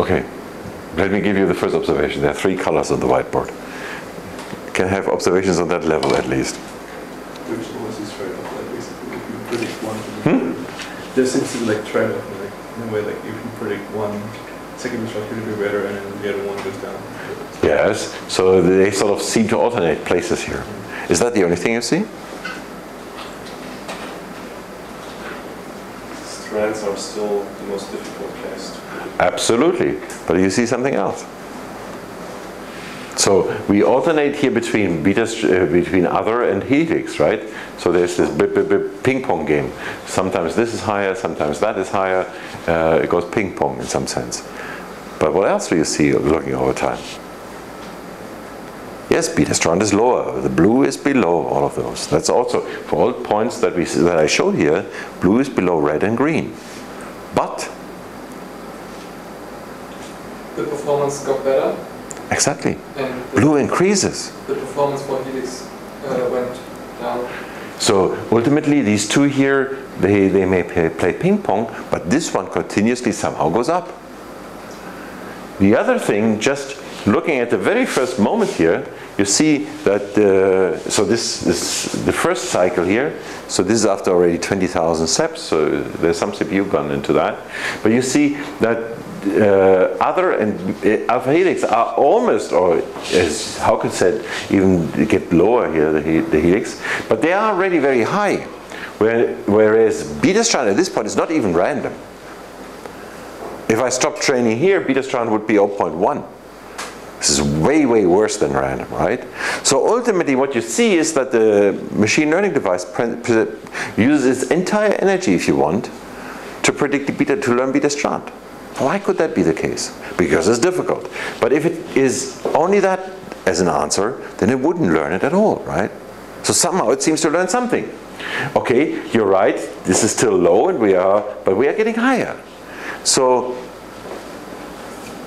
[SPEAKER 1] Okay, let me give you the first observation. There are 3 colors on the whiteboard. Can have observations on that level at least.
[SPEAKER 6] Which was this trade-off, like basically, if you predict one, there seems to be like trade-off, like in a way, like if you predict one, second is likely to be better, and then the other one goes down.
[SPEAKER 1] Yes, so they sort of seem to alternate places here. Is that the only thing you see?
[SPEAKER 3] Strands are still the most difficult case to predict.
[SPEAKER 1] Absolutely, but you see something else. So we alternate here between between other and helix, right? So there's this ping pong game. Sometimes this is higher, sometimes that is higher. It goes ping pong in some sense. But what else do you see looking over time? Yes, beta strand is lower. The blue is below all of those. That's also for all points that I showed here. Blue is below red and green. But
[SPEAKER 2] The performance got better.
[SPEAKER 1] exactly,
[SPEAKER 2] And
[SPEAKER 1] blue increases.
[SPEAKER 2] the performance for helix went down.
[SPEAKER 1] So ultimately, these 2 here, they may play ping pong, but this one continuously somehow goes up. The other thing, just looking at the very first moment here, you see that, so this is the first cycle here, so this is after already 20,000 steps, so there's some CPU gone into that. But you see that other and alpha helix are almost, or as Hauke said, even get lower here, the helix, but they are already very high, whereas beta strand at this point is not even random. If I stop training here, beta strand would be 0.1. This is way, way worse than random, right? So ultimately what you see is that the machine learning device uses its entire energy, if you want, to predict the beta, to learn beta strand. Why could that be the case? Because it's difficult. But if it is only that as an answer, then it wouldn't learn it at all, right? So somehow it seems to learn something. Okay, you're right, this is still low, and but we are getting higher. So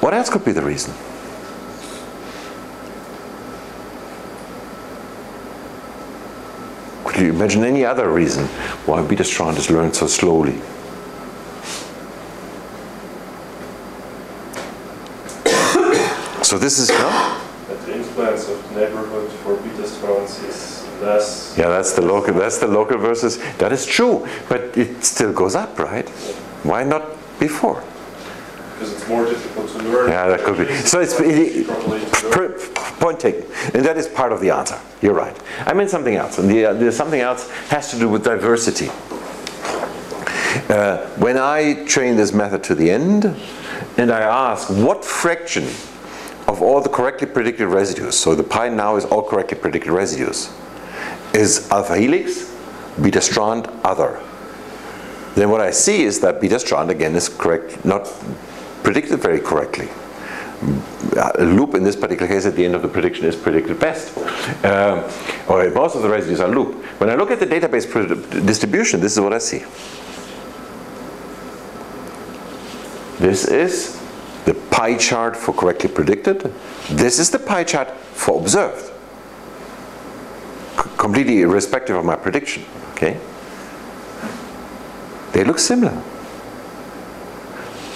[SPEAKER 1] what else could be the reason? Could you imagine any other reason why beta strand is learned so slowly? So this is
[SPEAKER 3] But the influence of the neighborhood for beta strands is less.
[SPEAKER 1] yeah, that's the local versus, that is true, but it still goes up, right? Why not before?
[SPEAKER 3] Because it's more difficult to learn.
[SPEAKER 1] Yeah, that could be. So it's point taken, and that is part of the answer. You're right. I meant something else, and the something else has to do with diversity. When I train this method to the end, and I ask what fraction of all the correctly predicted residues, so the pi now is all correctly predicted residues, is alpha helix, beta strand, other. Then what I see is that beta strand again is correct, not predicted very correctly. A loop in this particular case at the end of the prediction is predicted best. Or most of the residues are loop. When I look at the database distribution, this is what I see. This is the pie chart for correctly predicted. This is the pie chart for observed. Completely irrespective of my prediction. Okay? They look similar.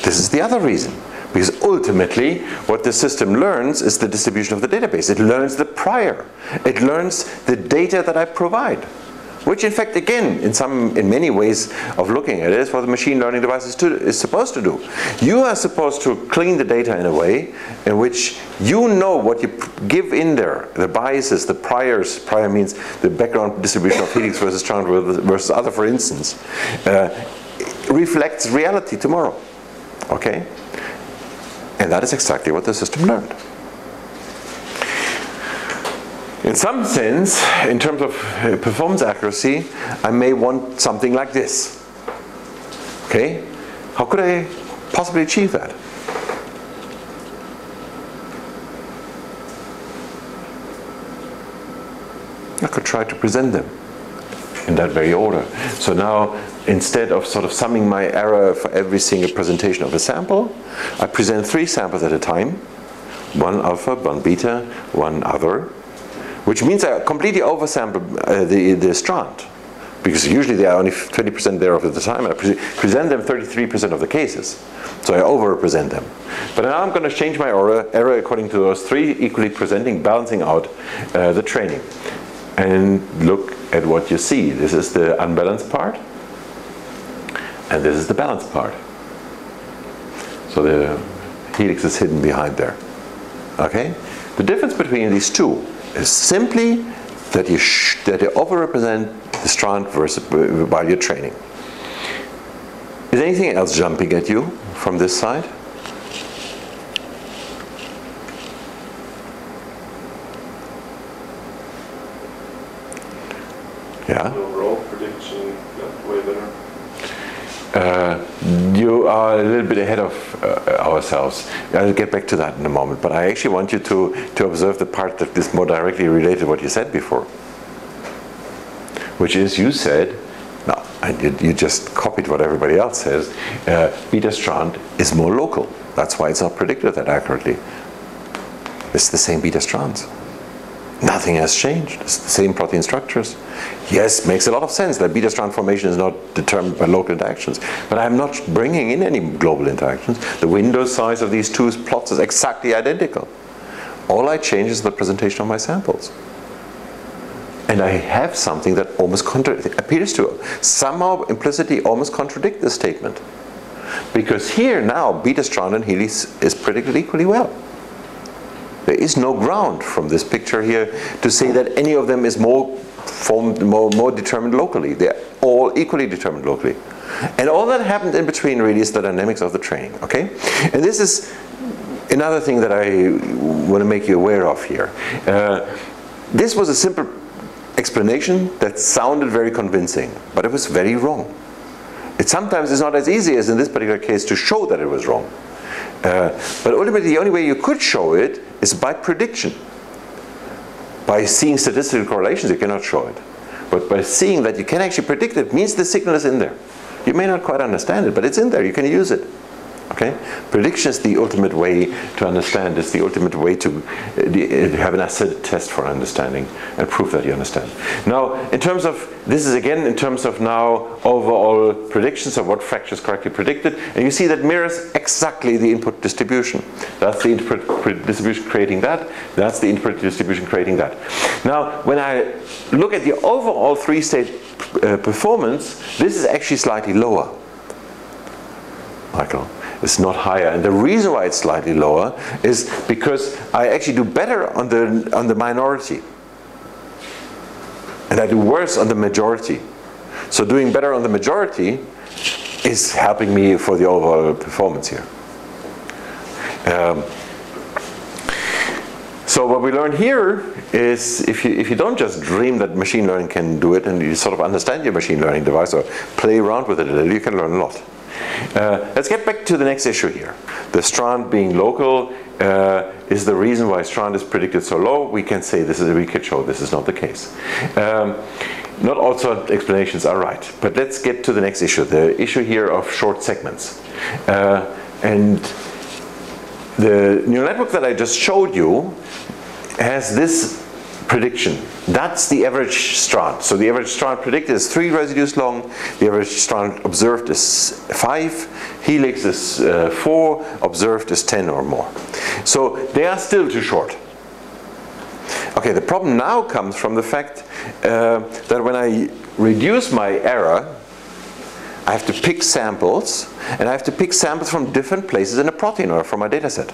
[SPEAKER 1] This is the other reason. Because ultimately, what the system learns is the distribution of the database. It learns the prior. It learns the data that I provide. Which in fact, again, in many ways of looking at it, is what the machine learning device is supposed to do. You are supposed to clean the data in a way in which you know what you give in there, the biases, the priors. Prior means the background distribution of helix versus strand versus other, for instance, reflects reality tomorrow. Okay? And that is exactly what the system learned. In some sense, in terms of performance accuracy, I may want something like this. Okay? How could I possibly achieve that? I could try to present them in that very order. So now, instead of sort of summing my error for every single presentation of a sample, I present 3 samples at a time. 1 alpha, 1 beta, 1 other. Which means I completely oversample the strand. because usually they are only 20% there of the time. I present them 33% of the cases. So I overrepresent them. But now I'm going to change my error according to those three equally presenting, balancing out the training. And look at what you see. This is the unbalanced part. And this is the balanced part. So the helix is hidden behind there. Okay? The difference between these two is simply that you overrepresent the strand versus while you're training. Is anything else jumping at you from this side? Yeah?
[SPEAKER 3] The overall prediction got way better.
[SPEAKER 1] You are a little bit ahead of ourselves. I'll get back to that in a moment, but I actually want you to observe the part that is more directly related to what you said before. Which is, you said, no, and you just copied what everybody else says, beta strand is more local. That's why it's not predicted that accurately. It's the same beta strands. Nothing has changed. It's the same protein structures. Yes, makes a lot of sense that beta strand formation is not determined by local interactions. But I'm not bringing in any global interactions. The window size of these two plots is exactly identical. All I change is the presentation of my samples. And I have something that almost appears to somehow implicitly almost contradict this statement. Because here now, beta strand and helix is predicted equally well. There is no ground from this picture here to say that any of them is more determined locally. They're all equally determined locally. And all that happened in between really is the dynamics of the training, okay? And this is another thing that I want to make you aware of here. This was a simple explanation that sounded very convincing, but it was very wrong. It sometimes is not as easy as in this particular case to show that it was wrong. But ultimately the only way you could show it is by prediction. By seeing statistical correlations you cannot show it. But by seeing that you can actually predict it means the signal is in there. You may not quite understand it, but it's in there, you can use it. Okay? Prediction is the ultimate way to understand. It's the ultimate way to have an acid test for understanding and prove that you understand. Now, in terms of, this is again in terms of now overall predictions of what fracture is correctly predicted, and you see that mirrors exactly the input distribution. That's the input distribution creating that. That's the input distribution creating that. Now, when I look at the overall three-state performance, this is actually slightly lower. Michael. It's not higher, and the reason why it's slightly lower is because I actually do better on the minority, and I do worse on the majority. So doing better on the majority is helping me for the overall performance here. So what we learn here is if you don't just dream that machine learning can do it, and you sort of understand your machine learning device or play around with it a little, you can learn a lot. Let's get back to the next issue here. The strand being local is the reason why strand is predicted so low. We can say we could show this is not the case. Not all sort of explanations are right. But let's get to the next issue, the issue here of short segments. And the neural network that I just showed you has this prediction. That's the average strand. So the average strand predicted is 3 residues long. The average strand observed is 5. Helix is 4. Observed is 10 or more. So they are still too short. Okay, the problem now comes from the fact that when I reduce my error, I have to pick samples, and I have to pick samples from different places in a protein or from my data set.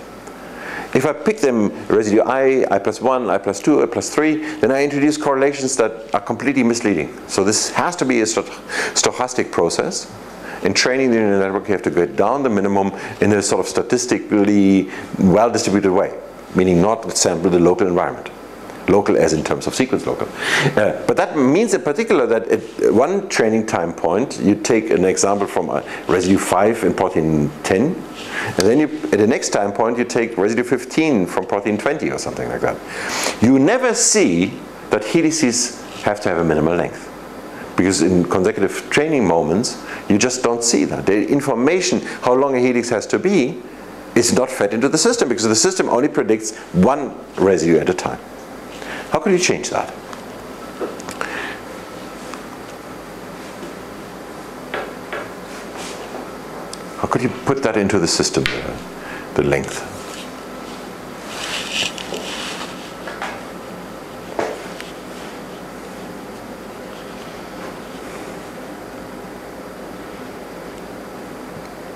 [SPEAKER 1] If I pick them residue I plus 1, I plus 2, I plus 3, then I introduce correlations that are completely misleading. So this has to be a stochastic process. In training the neural network, you have to get down the minimum in a sort of statistically well-distributed way, meaning not sample the local environment. Local as in terms of sequence local. But that means in particular that at one training time point, you take an example from residue 5 in protein 10, and then at the next time point, you take residue 15 from protein 20 or something like that. You never see that helices have to have a minimal length. Because in consecutive training moments, you just don't see that. The information, how long a helix has to be, is not fed into the system, because the system only predicts one residue at a time. How could you change that? How could you put that into the system, the length?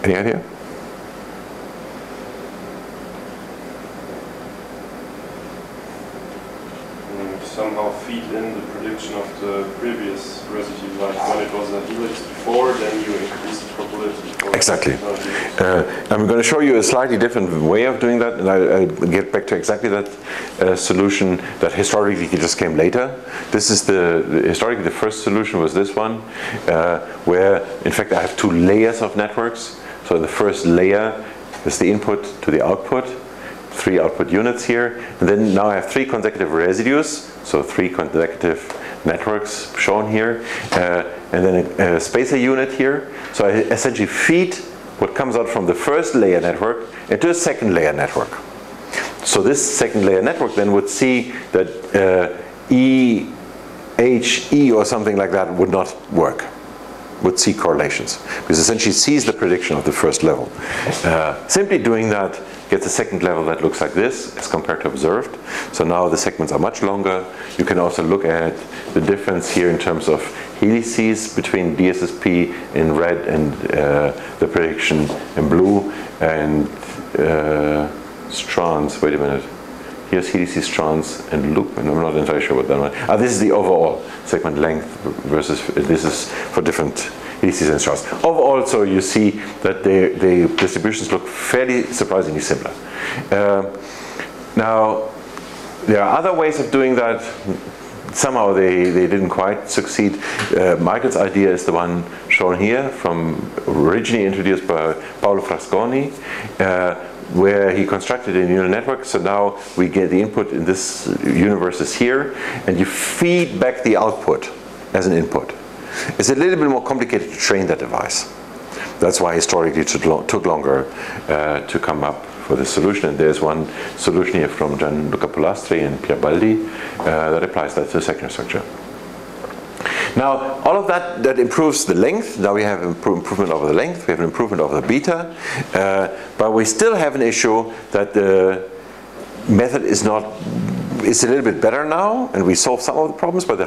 [SPEAKER 1] Any idea?
[SPEAKER 3] Somehow feed in the prediction of the previous residue, like when it was a helix before, then you increase the probability. For
[SPEAKER 1] Exactly. I'm going to show you a slightly different way of doing that, and I'll get back to exactly that solution that historically just came later. This is historically the first solution was this one, where in fact I have two layers of networks. So the first layer is the input to the output, 3 output units here, and then now I have 3 consecutive residues, so 3 consecutive networks shown here, and then a spacer unit here. So I essentially feed what comes out from the first layer network into a second layer network. So this second layer network then would see that EHE or something like that would not work, would see correlations, because essentially sees the prediction of the first level. Simply doing that gets a second level that looks like this as compared to observed. So now the segments are much longer. You can also look at the difference here in terms of helices between DSSP in red and the prediction in blue, and strands. Wait a minute. Here's helices, strands, and loop, and I'm not entirely sure what that one. This is the overall segment length versus this is for different helices and strands. Overall, so you see that the distributions look fairly surprisingly similar. Now, there are other ways of doing that. Somehow they didn't quite succeed. Michael's idea is the one shown here, from originally introduced by Paolo Frasconi, where he constructed a neural network. So now we get the input in this universe is here, and you feed back the output as an input. It's a little bit more complicated to train that device. That's why historically it took longer to come up with a solution. And there's one solution here from Gianluca Polastri and Pierre Baldi that applies that to the secondary structure. Now, all of that improves the length. Now we have improvement over the length, we have an improvement over the beta, but we still have an issue that the method is not, it's a little bit better now, and we solved some of the problems, but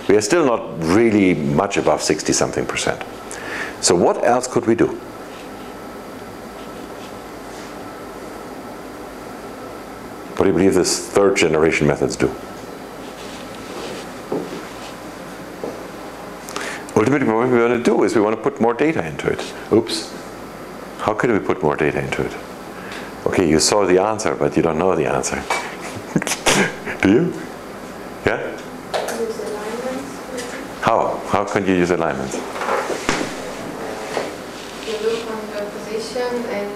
[SPEAKER 1] we are still not really much above 60-something%. So what else could we do? What do you believe this third generation methods do? Ultimately, what we want to do is we want to put more data into it. Oops. How could we put more data into it? Okay, you saw the answer, but you don't know the answer. Do you? Yeah?
[SPEAKER 5] Use alignments.
[SPEAKER 1] How? How can you use alignments?
[SPEAKER 4] You look on the position and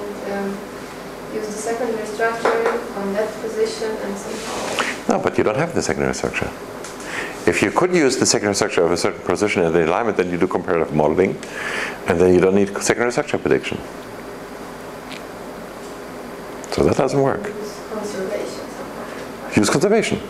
[SPEAKER 4] use the secondary structure on that position and somehow.
[SPEAKER 1] No, but you don't have the secondary structure. If you could use the secondary structure of a certain position in the alignment, then you do comparative modeling, and then you don't need secondary structure prediction. So that doesn't work.
[SPEAKER 4] Use conservation somehow.
[SPEAKER 1] Use conservation.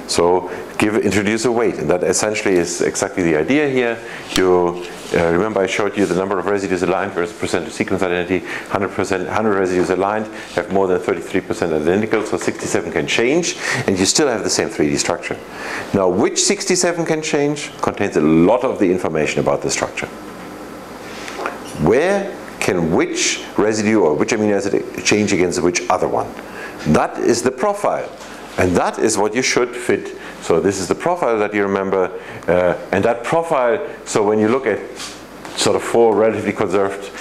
[SPEAKER 1] So introduce a weight, and that essentially is exactly the idea here. You remember I showed you the number of residues aligned versus percent of sequence identity. 100 residues aligned have more than 33% identical, so 67 can change, and you still have the same 3D structure. Now, which 67 can change contains a lot of the information about the structure. Where can which residue or which amino acid change against which other one? That is the profile. And that is what you should fit. So this is the profile that you remember. And that profile, so when you look at sort of 4 relatively conserved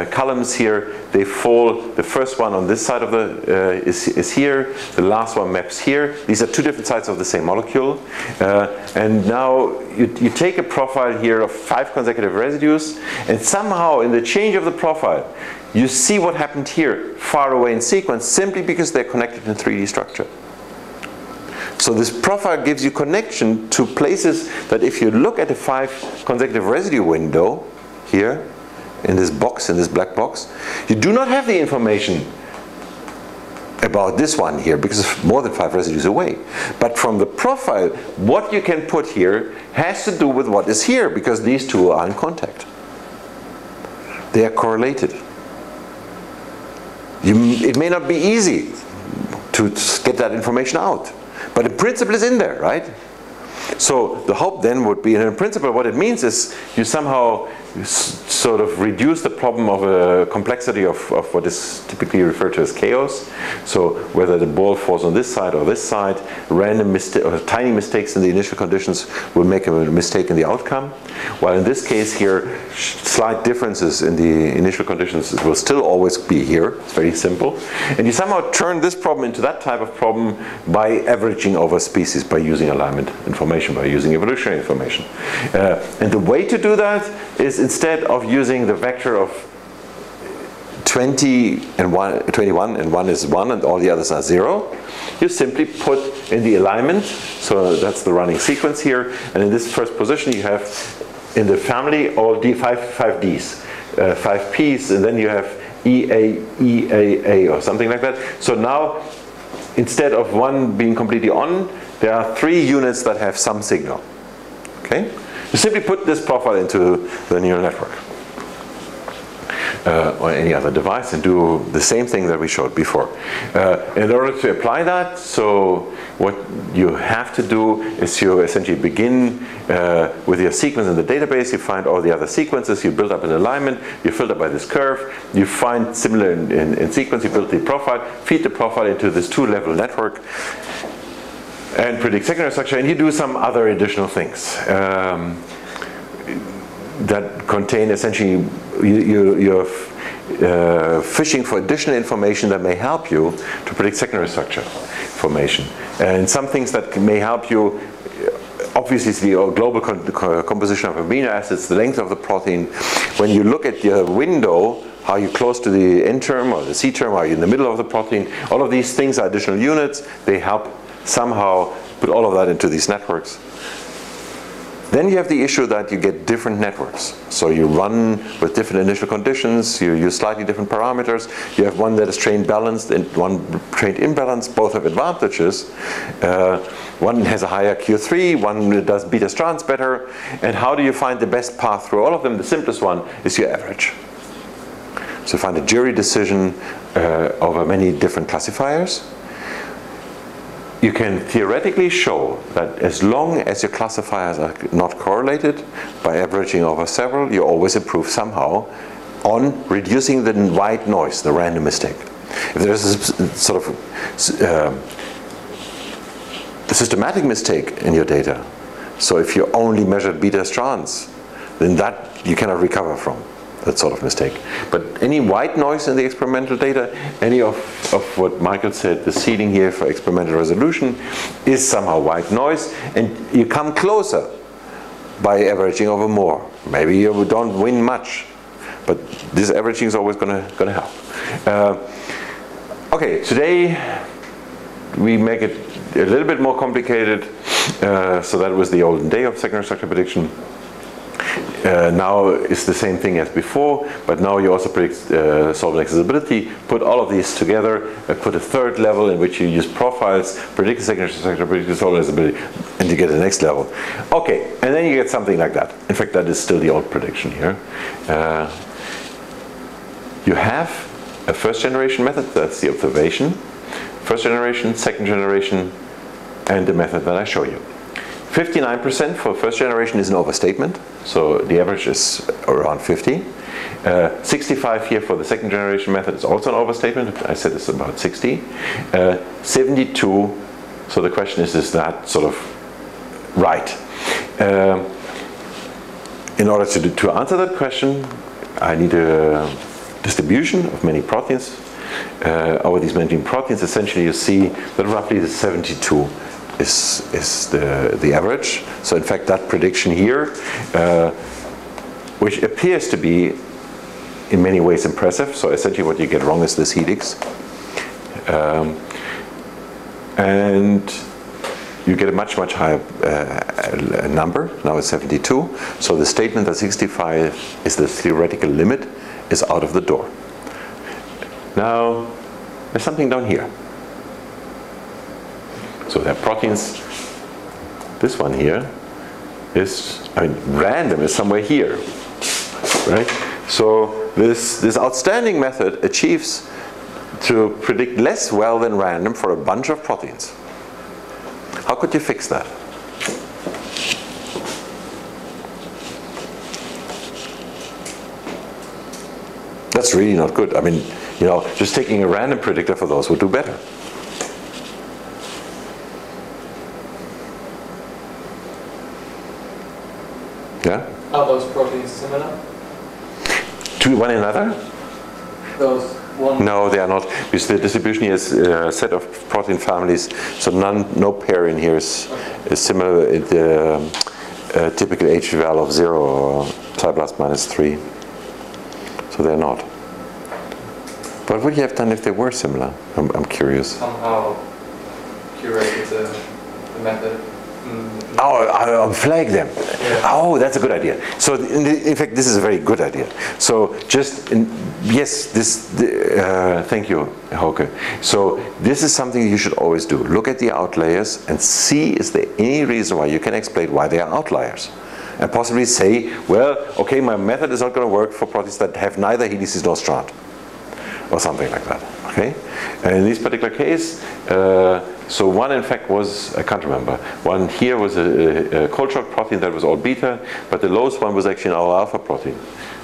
[SPEAKER 1] columns here, they fall, the first one on this side of the, is here, the last one maps here. These are 2 different sides of the same molecule. And now you take a profile here of 5 consecutive residues, and somehow in the change of the profile, you see what happened here, far away in sequence, simply because they're connected in 3D structure. So this profile gives you connection to places that if you look at the 5 consecutive residue window here, in this box, in this black box, you do not have the information about this one here because it's more than 5 residues away. But from the profile, what you can put here has to do with what is here, because these 2 are in contact. They are correlated. it may not be easy to get that information out, but the principle is in there, right? So the hope then would be, and in principle what it means is you somehow sort of reduce the problem of a complexity of what is typically referred to as chaos. So whether the ball falls on this side or this side, random mistake or tiny mistakes in the initial conditions will make a mistake in the outcome. While in this case here, slight differences in the initial conditions will still always be here. It's very simple. And you somehow turn this problem into that type of problem by averaging over species, by using alignment information, by using evolutionary information. And the way to do that is instead of using the vector of 21 and 1 is 1 and all the others are 0, you simply put in the alignment, so that's the running sequence here, and in this first position you have in the family all five Ds, 5 Ps, and then you have EA or something like that. So now instead of 1 being completely on, there are 3 units that have some signal. Okay? You simply put this profile into the neural network or any other device and do the same thing that we showed before. In order to apply that, so what you have to do is you essentially begin with your sequence in the database, you find all the other sequences, you build up an alignment, you filter by this curve, you find similar in sequence, you build the profile, feed the profile into this 2-level network, and predict secondary structure, and you do some other additional things that contain essentially, you're fishing for additional information that may help you to predict secondary structure formation. And some things that may help you, obviously it's the global composition of amino acids, the length of the protein. When you look at your window, how you close to the N term or the C term, are you in the middle of the protein, all of these things are additional units. They help somehow put all of that into these networks. Then you have the issue that you get different networks. So you run with different initial conditions, you use slightly different parameters, you have one that is trained balanced and one trained imbalanced, both have advantages. One has a higher Q3, one does beta strands better, and how do you find the best path through all of them? The simplest one is your average. So find a jury decision over many different classifiers. You can theoretically show that as long as your classifiers are not correlated, by averaging over several, you always improve somehow on reducing the white noise, the random mistake. If there's a sort of systematic mistake in your data, so if you only measured beta strands, then that you cannot recover from. That sort of mistake. But any white noise in the experimental data, any of what Michael said, the seeding here for experimental resolution is somehow white noise, and you come closer by averaging over more. Maybe you don't win much, but this averaging is always going to help. Okay, today we make it a little bit more complicated. So that was the olden day of secondary structure prediction. Now it's the same thing as before, but now you also predict solvent accessibility. Put all of these together, put a third level in which you use profiles, predict the secondary structure, predict the solvent accessibility, and you get the next level. Okay, and then you get something like that. In fact, that is still the old prediction here. You have a first generation method, that's the observation. First generation, second generation, and the method that I show you. 59% for first generation is an overstatement, so the average is around 50. 65 here for the second generation method is also an overstatement. I said it's about 60. 72, so the question is that sort of right? In order to answer that question, I need a distribution of many proteins. Over these many proteins, essentially you see that roughly the 72 is the average. So in fact that prediction here, which appears to be in many ways impressive, so essentially what you get wrong is this helix, and you get a much higher number. Now it's 72, so the statement that 65 is the theoretical limit is out of the door. Now there's something down here. So there are proteins. This one here is, random is somewhere here, right? So this outstanding method achieves to predict less well than random for a bunch of proteins. How could you fix that? That's really not good. I mean, you know, just taking a random predictor for those would do better. Yeah?
[SPEAKER 2] Are those proteins similar?
[SPEAKER 1] To one another?
[SPEAKER 2] Those one?
[SPEAKER 1] No, they are not. Because the distribution here is a set of protein families, so no pair in here is similar in the typical H value of 0 or psi plus minus 3. So they're not. But what would you have done if they were similar? I'm curious.
[SPEAKER 2] Somehow curate the method.
[SPEAKER 1] Oh, I'll flag them.
[SPEAKER 2] Yeah.
[SPEAKER 1] Oh, that's a good idea. So in fact, this is a very good idea. So just, yes, thank you, Hauke. So this is something you should always do. Look at the outliers and see, is there any reason why you can explain why they are outliers? And possibly say, well, okay, my method is not going to work for proteins that have neither helices nor strand, or something like that. Okay? And in this particular case, so one in fact was, I can't remember, one here was a cold shock protein that was all beta, but the lowest one was actually an all alpha protein.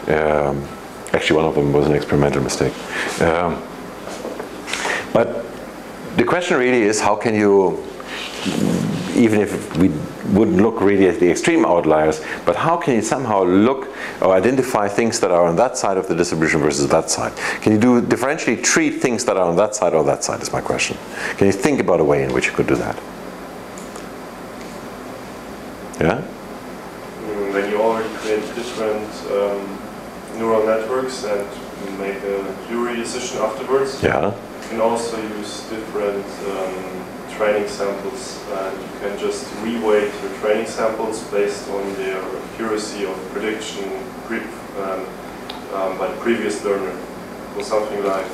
[SPEAKER 1] Actually, one of them was an experimental mistake. But the question really is, how can you, even if we wouldn't look really at the extreme outliers, but how can you somehow look or identify things that are on that side of the distribution versus that side? Can you differentially treat things that are on that side or that side is my question. Can you think about a way in which you could do that? Yeah?
[SPEAKER 3] When you already create different neural networks and make a jury decision afterwards,
[SPEAKER 1] Yeah.
[SPEAKER 3] you can also use different training samples, and you can just reweight your training samples based on their accuracy of prediction by the previous learner, or something like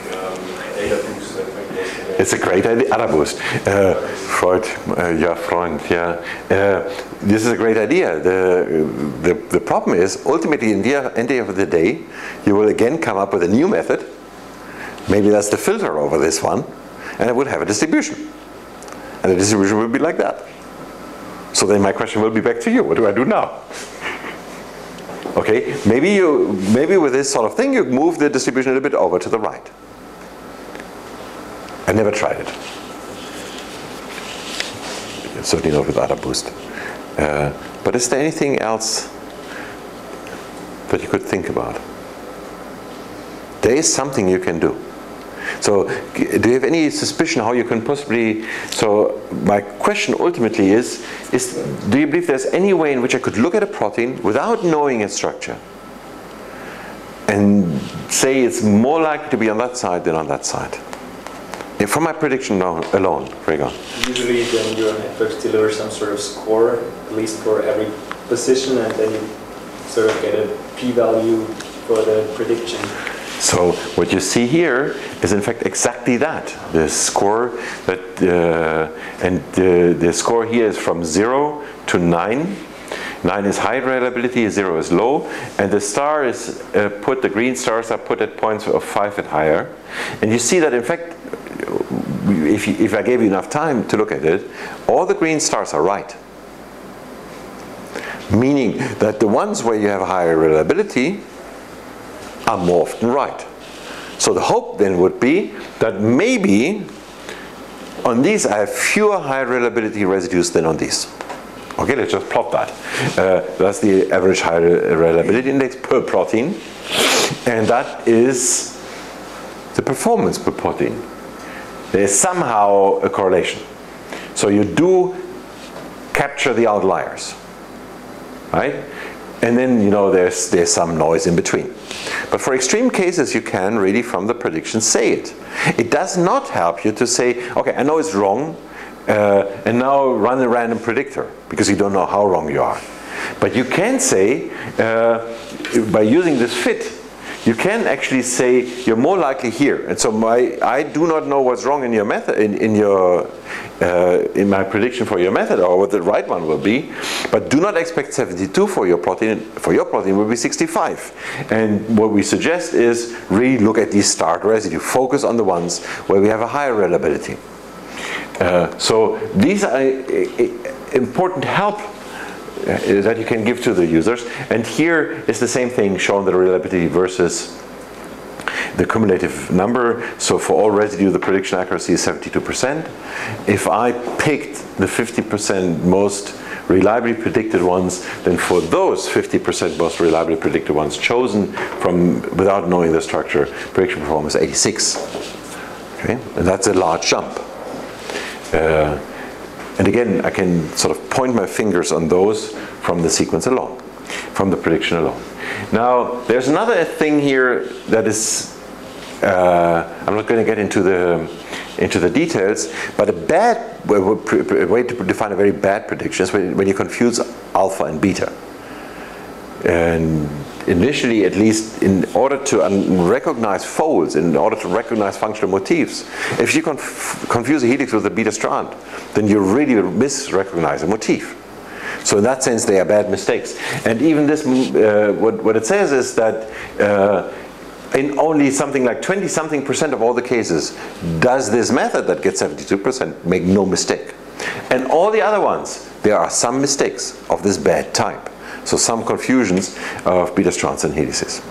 [SPEAKER 3] ADA boost, I think.
[SPEAKER 1] It's a great idea, ADA boost. Freud, Freund, yeah. This is a great idea. The problem is, ultimately, in the end of the day, you will again come up with a new method. Maybe that's the filter over this one, and it will have a distribution. And the distribution will be like that. So then my question will be back to you. What do I do now? Okay, maybe with this sort of thing you move the distribution a little bit over to the right. I never tried it. Certainly not with ADA boost. But is there anything else that you could think about? There is something you can do. So do you have any suspicion how you can possibly, so my question ultimately is do you believe there's any way in which I could look at a protein without knowing its structure and say it's more likely to be on that side than on that side? From my prediction alone, Gregor.
[SPEAKER 2] Usually the neural networks deliver some sort of score, at least for every position, and then you sort of get a p-value for the prediction.
[SPEAKER 1] So what you see here is in fact exactly that. The score that the score here is from 0 to 9. 9 is high reliability, 0 is low, and the star is the green stars are put at points of 5 and higher. And you see that in fact, if I gave you enough time to look at it, all the green stars are right. Meaning that the ones where you have higher reliability are more often right. So the hope then would be that maybe on these I have fewer high reliability residues than on these. Okay, let's just plot that. That's the average high reliability index per protein, and that is the performance per protein. There is somehow a correlation. So you do capture the outliers, right? And then, you know, there's some noise in between. But for extreme cases, you can really, from the prediction, say it. It does not help you to say, okay, I know it's wrong, and now run a random predictor, because you don't know how wrong you are. But you can say, by using this fit, you can actually say you're more likely here. And so I do not know what's wrong in your method, in my prediction for your method, or what the right one will be, but do not expect 72 for your protein. For your protein will be 65. And what we suggest is really look at these starred residue. Focus on the ones where we have a higher reliability. So these are important help that you can give to the users. And here is the same thing shown, the reliability versus the cumulative number. So for all residue, the prediction accuracy is 72%. If I picked the 50% most reliably predicted ones, then for those 50% most reliably predicted ones chosen from without knowing the structure, prediction performance 86. Okay, and that's a large jump. And again, I can sort of point my fingers on those from the sequence alone, from the prediction alone. Now, there's another thing here that is, I'm not going to get into the details, but a way to define a very bad prediction is when you confuse alpha and beta. And initially, at least, in order to recognize folds, in order to recognize functional motifs, if you confuse a helix with a beta strand, then you really misrecognize a motif. So in that sense, they are bad mistakes. And even this, what it says is that in only something like 20-something% of all the cases, does this method that gets 72% make no mistake. And all the other ones, there are some mistakes of this bad type. So some confusions of beta strands and helices.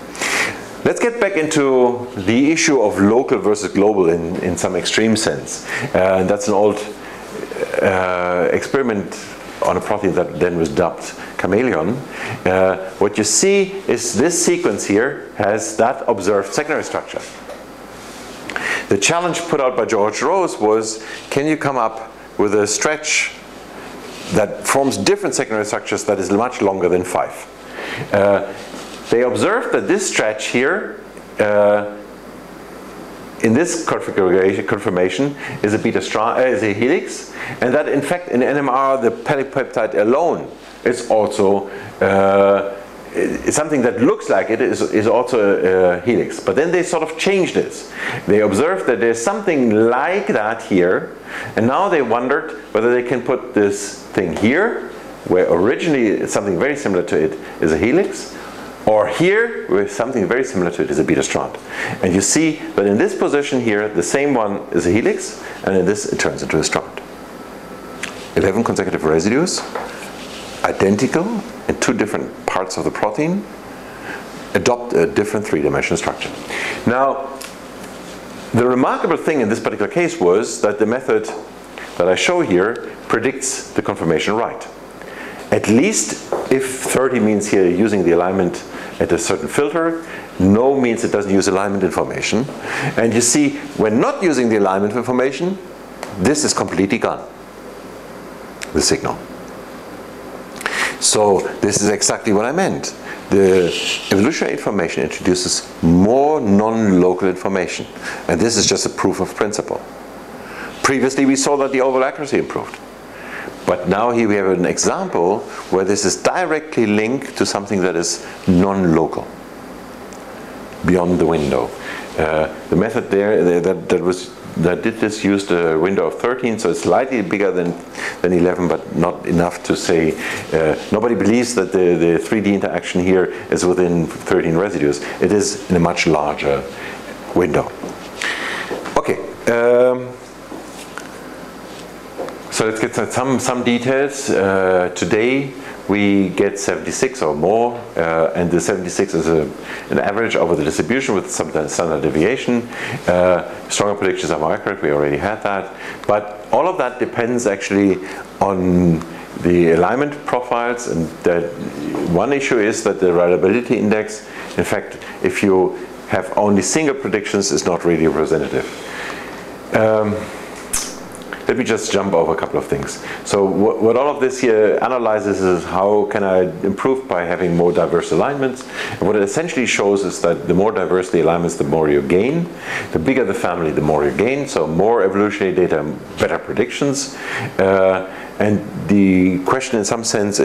[SPEAKER 1] Let's get back into the issue of local versus global in some extreme sense. And that's an old experiment on a protein that then was dubbed chameleon. What you see is this sequence here has that observed secondary structure. The challenge put out by George Rost was, can you come up with a stretch that forms different secondary structures that is much longer than 5. They observed that this stretch here, in this confirmation, is a beta strand, is a helix, and that in fact in NMR the polypeptide alone is also something that looks like it is also a helix. But then they sort of changed this. They observed that there's something like that here, and now they wondered whether they can put this thing here, where originally something very similar to it is a helix, or here, where something very similar to it is a beta strand. And you see that in this position here, the same one is a helix, and in this it turns into a strand. 11 consecutive residues, identical in 2 different parts of the protein, adopt a different 3-dimensional structure. Now, the remarkable thing in this particular case was that the method that I show here predicts the conformation right. At least if 30 means here using the alignment at a certain filter, no means it doesn't use alignment information. And you see, when not using the alignment information, this is completely gone, the signal. So this is exactly what I meant. The evolutionary information introduces more non-local information. And this is just a proof of principle. Previously we saw that the overall accuracy improved. But now here we have an example where this is directly linked to something that is non-local, beyond the window. The method there that did this used a window of 13, so it's slightly bigger than 11, but not enough to say. Nobody believes that the 3D interaction here is within 13 residues. It is in a much larger window. Okay. So let's get some details. Today we get 76 or more, and the 76 is an average over the distribution with some standard deviation. Stronger predictions are more accurate, we already had that. But all of that depends actually on the alignment profiles, and that one issue is that the reliability index, in fact, if you have only single predictions, is not really representative. Let me just jump over a couple of things. So what all of this here analyzes is how can I improve by having more diverse alignments. And what it essentially shows is that the more diverse the alignments, the more you gain. The bigger the family, the more you gain. So more evolutionary data, better predictions. And the question in some sense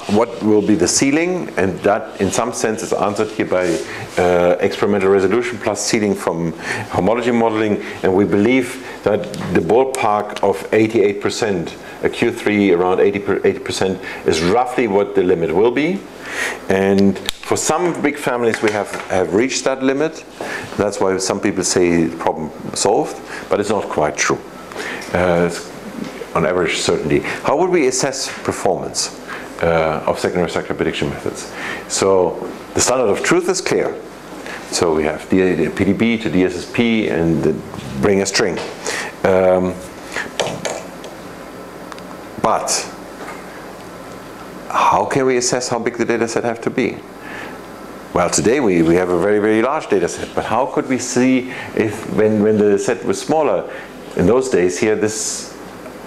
[SPEAKER 1] what will be the ceiling, and that in some sense is answered here by experimental resolution plus ceiling from homology modeling, and we believe that the ballpark of 88%, a Q3 around 80% is roughly what the limit will be. And for some big families we have reached that limit. That's why some people say problem solved, but it's not quite true. It's on average certainty. How would we assess performance of secondary structure prediction methods? So the standard of truth is clear. So we have PDB to DSSP and bring a string. But how can we assess how big the data set have to be? Well, today we have a very, very large data set, but how could we see if when the set was smaller? In those days here, this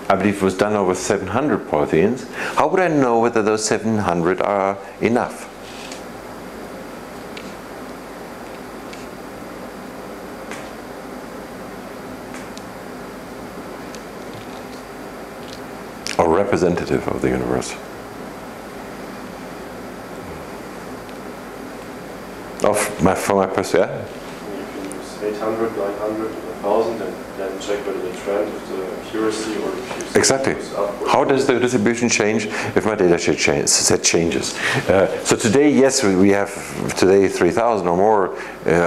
[SPEAKER 1] I believe was done over 700 proteins. How would I know whether those 700 are enough? Or representative of the universe? From my perspective?
[SPEAKER 3] You can use 800, 900, 1000 and then check whether the trend of the accuracy or the accuracy
[SPEAKER 1] exactly.
[SPEAKER 3] goes upward.
[SPEAKER 1] How does the distribution change if my data set changes? So today, yes, we have today 3,000 or more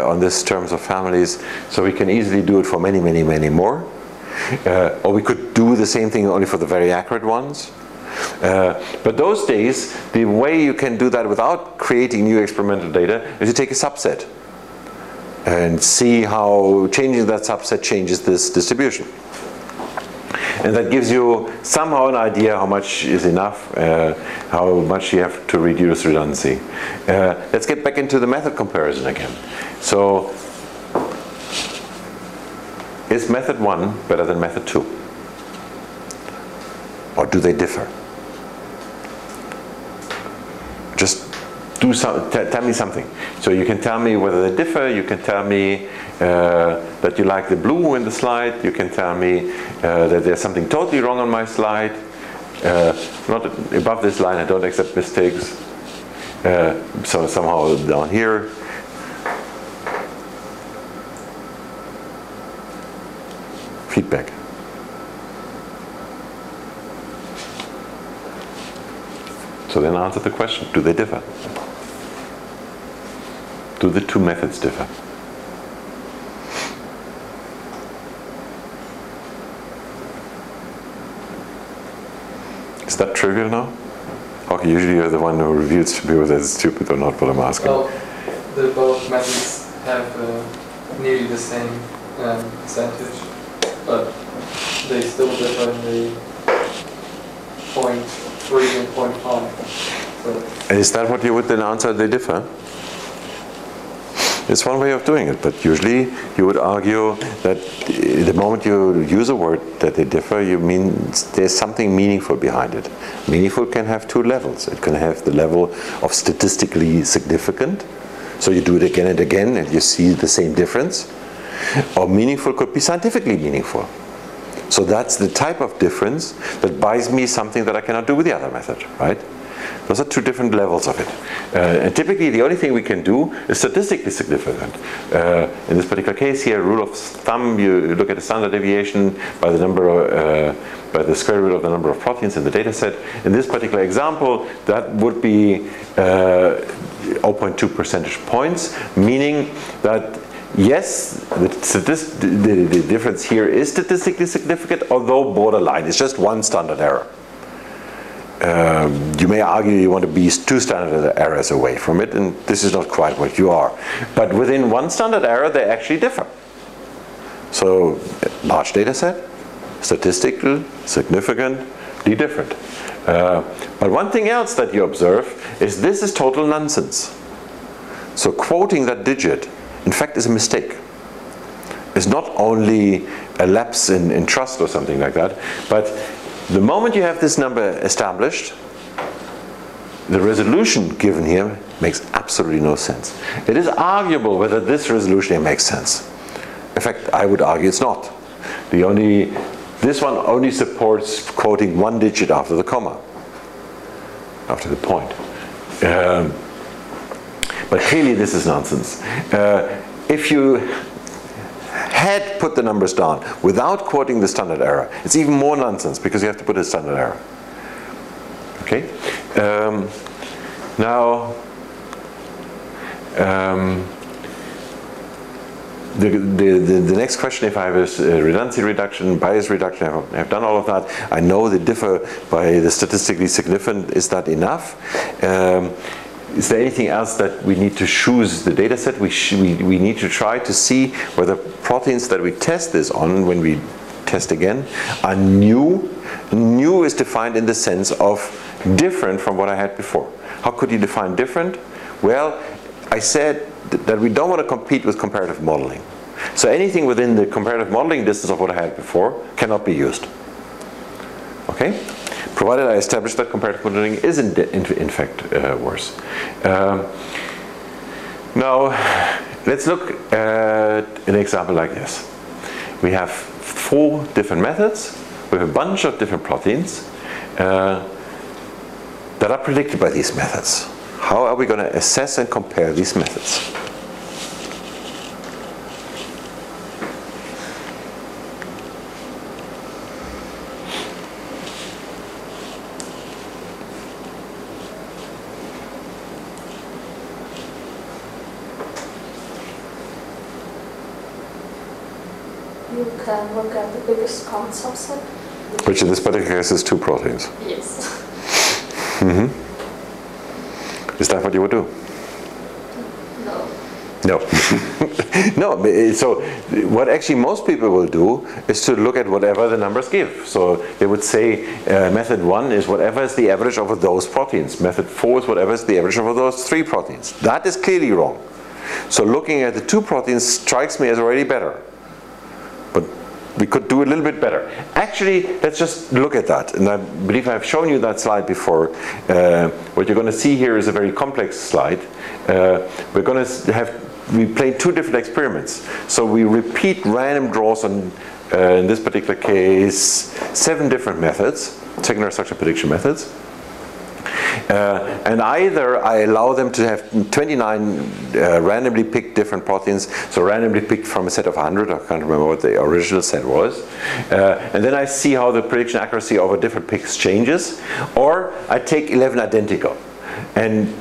[SPEAKER 1] on this terms of families, so we can easily do it for many, many, many more. Or we could do the same thing only for the very accurate ones. But those days, the way you can do that without creating new experimental data is you take a subset and see how changing that subset changes this distribution. And that gives you somehow an idea how much is enough, how much you have to reduce redundancy. Let's get back into the method comparison again. So, is method 1 better than method 2? Or do they differ? Just tell me something. So you can tell me whether they differ, you can tell me that you like the blue in the slide, you can tell me that there's something totally wrong on my slide. Not above this line, I don't accept mistakes. So somehow down here. Feedback. So then answer the question, do they differ? Do the two methods differ? Is that trivial now? Okay, usually you're the one who reviews to me whether it's stupid or not, but I'm asking.
[SPEAKER 7] Well, both methods have nearly the same percentage, but they still differ in the 0.3 and 0.5. So.
[SPEAKER 1] And is that what you would then answer, they differ? It's one way of doing it, but usually you would argue that the moment you use a word that they differ, you mean there's something meaningful behind it. Meaningful can have two levels. It can have the level of statistically significant, so you do it again and again and you see the same difference. Or meaningful could be scientifically meaningful. So that's the type of difference that buys me something that I cannot do with the other method, right? Those are two different levels of it. And typically the only thing we can do is statistically significant. In this particular case here, rule of thumb, you look at the standard deviation by the number by the square root of the number of proteins in the data set. In this particular example, that would be 0.2 percentage points, meaning that yes, the difference here is statistically significant, although borderline. It's just one standard error. You may argue you want to be two standard errors away from it, and this is not quite what you are. But within one standard error, they actually differ. So, large data set, statistically significantly different. But one thing else that you observe is this is total nonsense. So quoting that digit, in fact, is a mistake. It's not only a lapse in trust or something like that, but the moment you have this number established, the resolution given here makes absolutely no sense. It is arguable whether this resolution here makes sense. In fact, I would argue it's not. This one only supports quoting one digit after the comma. after the point. But clearly this is nonsense. If you had put the numbers down without quoting the standard error, it's even more nonsense because you have to put a standard error. Okay? Now, the next question, if I have a redundancy reduction, bias reduction, I've done all of that. I know they differ by the statistically significant. Is that enough? Is there anything else that we need to choose the data set? We need to try to see whether proteins that we test this on when we test again are new. New is defined in the sense of different from what I had before. How could you define different? Well, I said that we don't want to compete with comparative modeling. So anything within the comparative modeling distance of what I had before cannot be used. Okay? Provided I establish that comparative modeling is in fact worse. Now, let's look at an example like this. We have 4 different methods with a bunch of different proteins that are predicted by these methods. How are we going to assess and compare these methods?
[SPEAKER 5] You can look at the biggest common subset.
[SPEAKER 1] Which in this particular case is 2 proteins.
[SPEAKER 5] Yes.
[SPEAKER 1] Mm-hmm. Is that what you would do?
[SPEAKER 5] No.
[SPEAKER 1] No. No. So what actually most people will do is to look at whatever the numbers give. So they would say method 1 is whatever is the average over those proteins. Method 4 is whatever is the average over those 3 proteins. That is clearly wrong. So looking at the 2 proteins strikes me as already better. But we could do a little bit better. Actually, let's just look at that. And I believe I've shown you that slide before. What you're going to see here is a very complex slide. We're going to we played 2 different experiments. So we repeat random draws on, in this particular case, 7 different methods, secondary structure prediction methods. And either I allow them to have 29 randomly picked different proteins, so randomly picked from a set of 100, I can't remember what the original set was, and then I see how the prediction accuracy over different picks changes, or I take 11 identical. And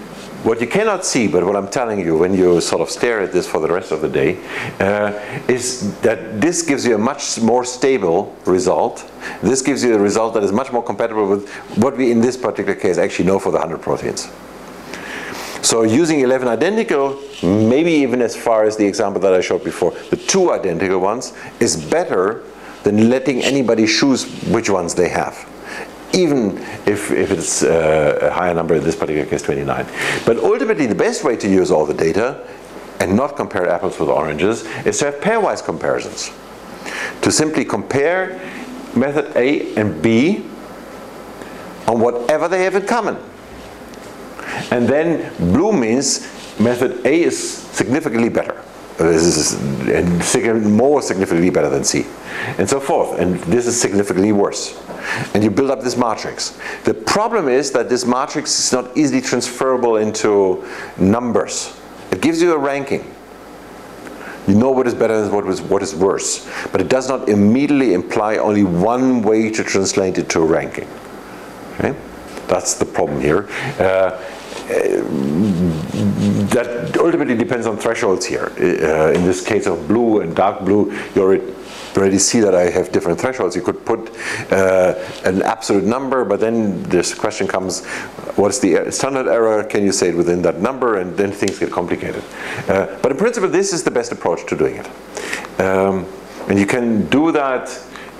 [SPEAKER 1] what you cannot see, but what I'm telling you when you sort of stare at this for the rest of the day, is that this gives you a much more stable result. This gives you a result that is much more compatible with what we in this particular case actually know for the 100 proteins. So using 11 identical, maybe even as far as the example that I showed before, the 2 identical ones is better than letting anybody choose which ones they have. Even if it's a higher number, in this particular case 29. But ultimately the best way to use all the data and not compare apples with oranges is to have pairwise comparisons. To simply compare method A and B on whatever they have in common. And then blue means method A is significantly better. This is more significantly better than C, and so forth. And this is significantly worse. And you build up this matrix. The problem is that this matrix is not easily transferable into numbers. It gives you a ranking. You know what is better and what is worse. But it does not immediately imply only one way to translate it to a ranking. Okay? That's the problem here. That ultimately depends on thresholds here. In this case of blue and dark blue, you already see that I have different thresholds. You could put an absolute number, but then this question comes, what's the standard error? Can you say it within that number? And then things get complicated. But in principle, this is the best approach to doing it. And you can do that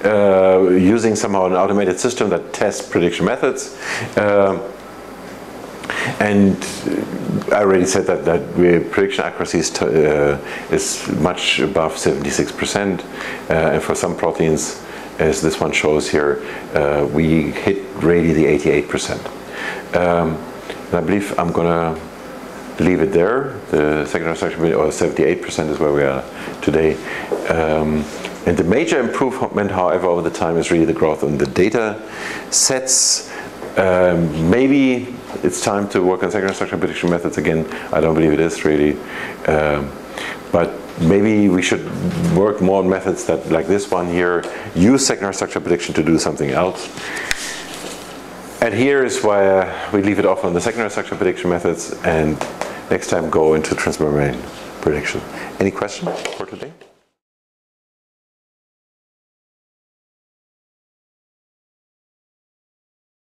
[SPEAKER 1] using somehow an automated system that tests prediction methods. And I already said that prediction accuracy is much above 76%, and for some proteins, as this one shows here, we hit really the 88%. And I believe I'm going to leave it there. The secondary structure, or 78% is where we are today. And the major improvement, however, over the time is really the growth in the data sets. Maybe it's time to work on secondary structural prediction methods again. I don't believe it is really. But maybe we should work more on methods that, like this one here, use secondary structural prediction to do something else. And here is where we leave it off on the secondary structural prediction methods, and next time go into transmembrane prediction. Any question for today?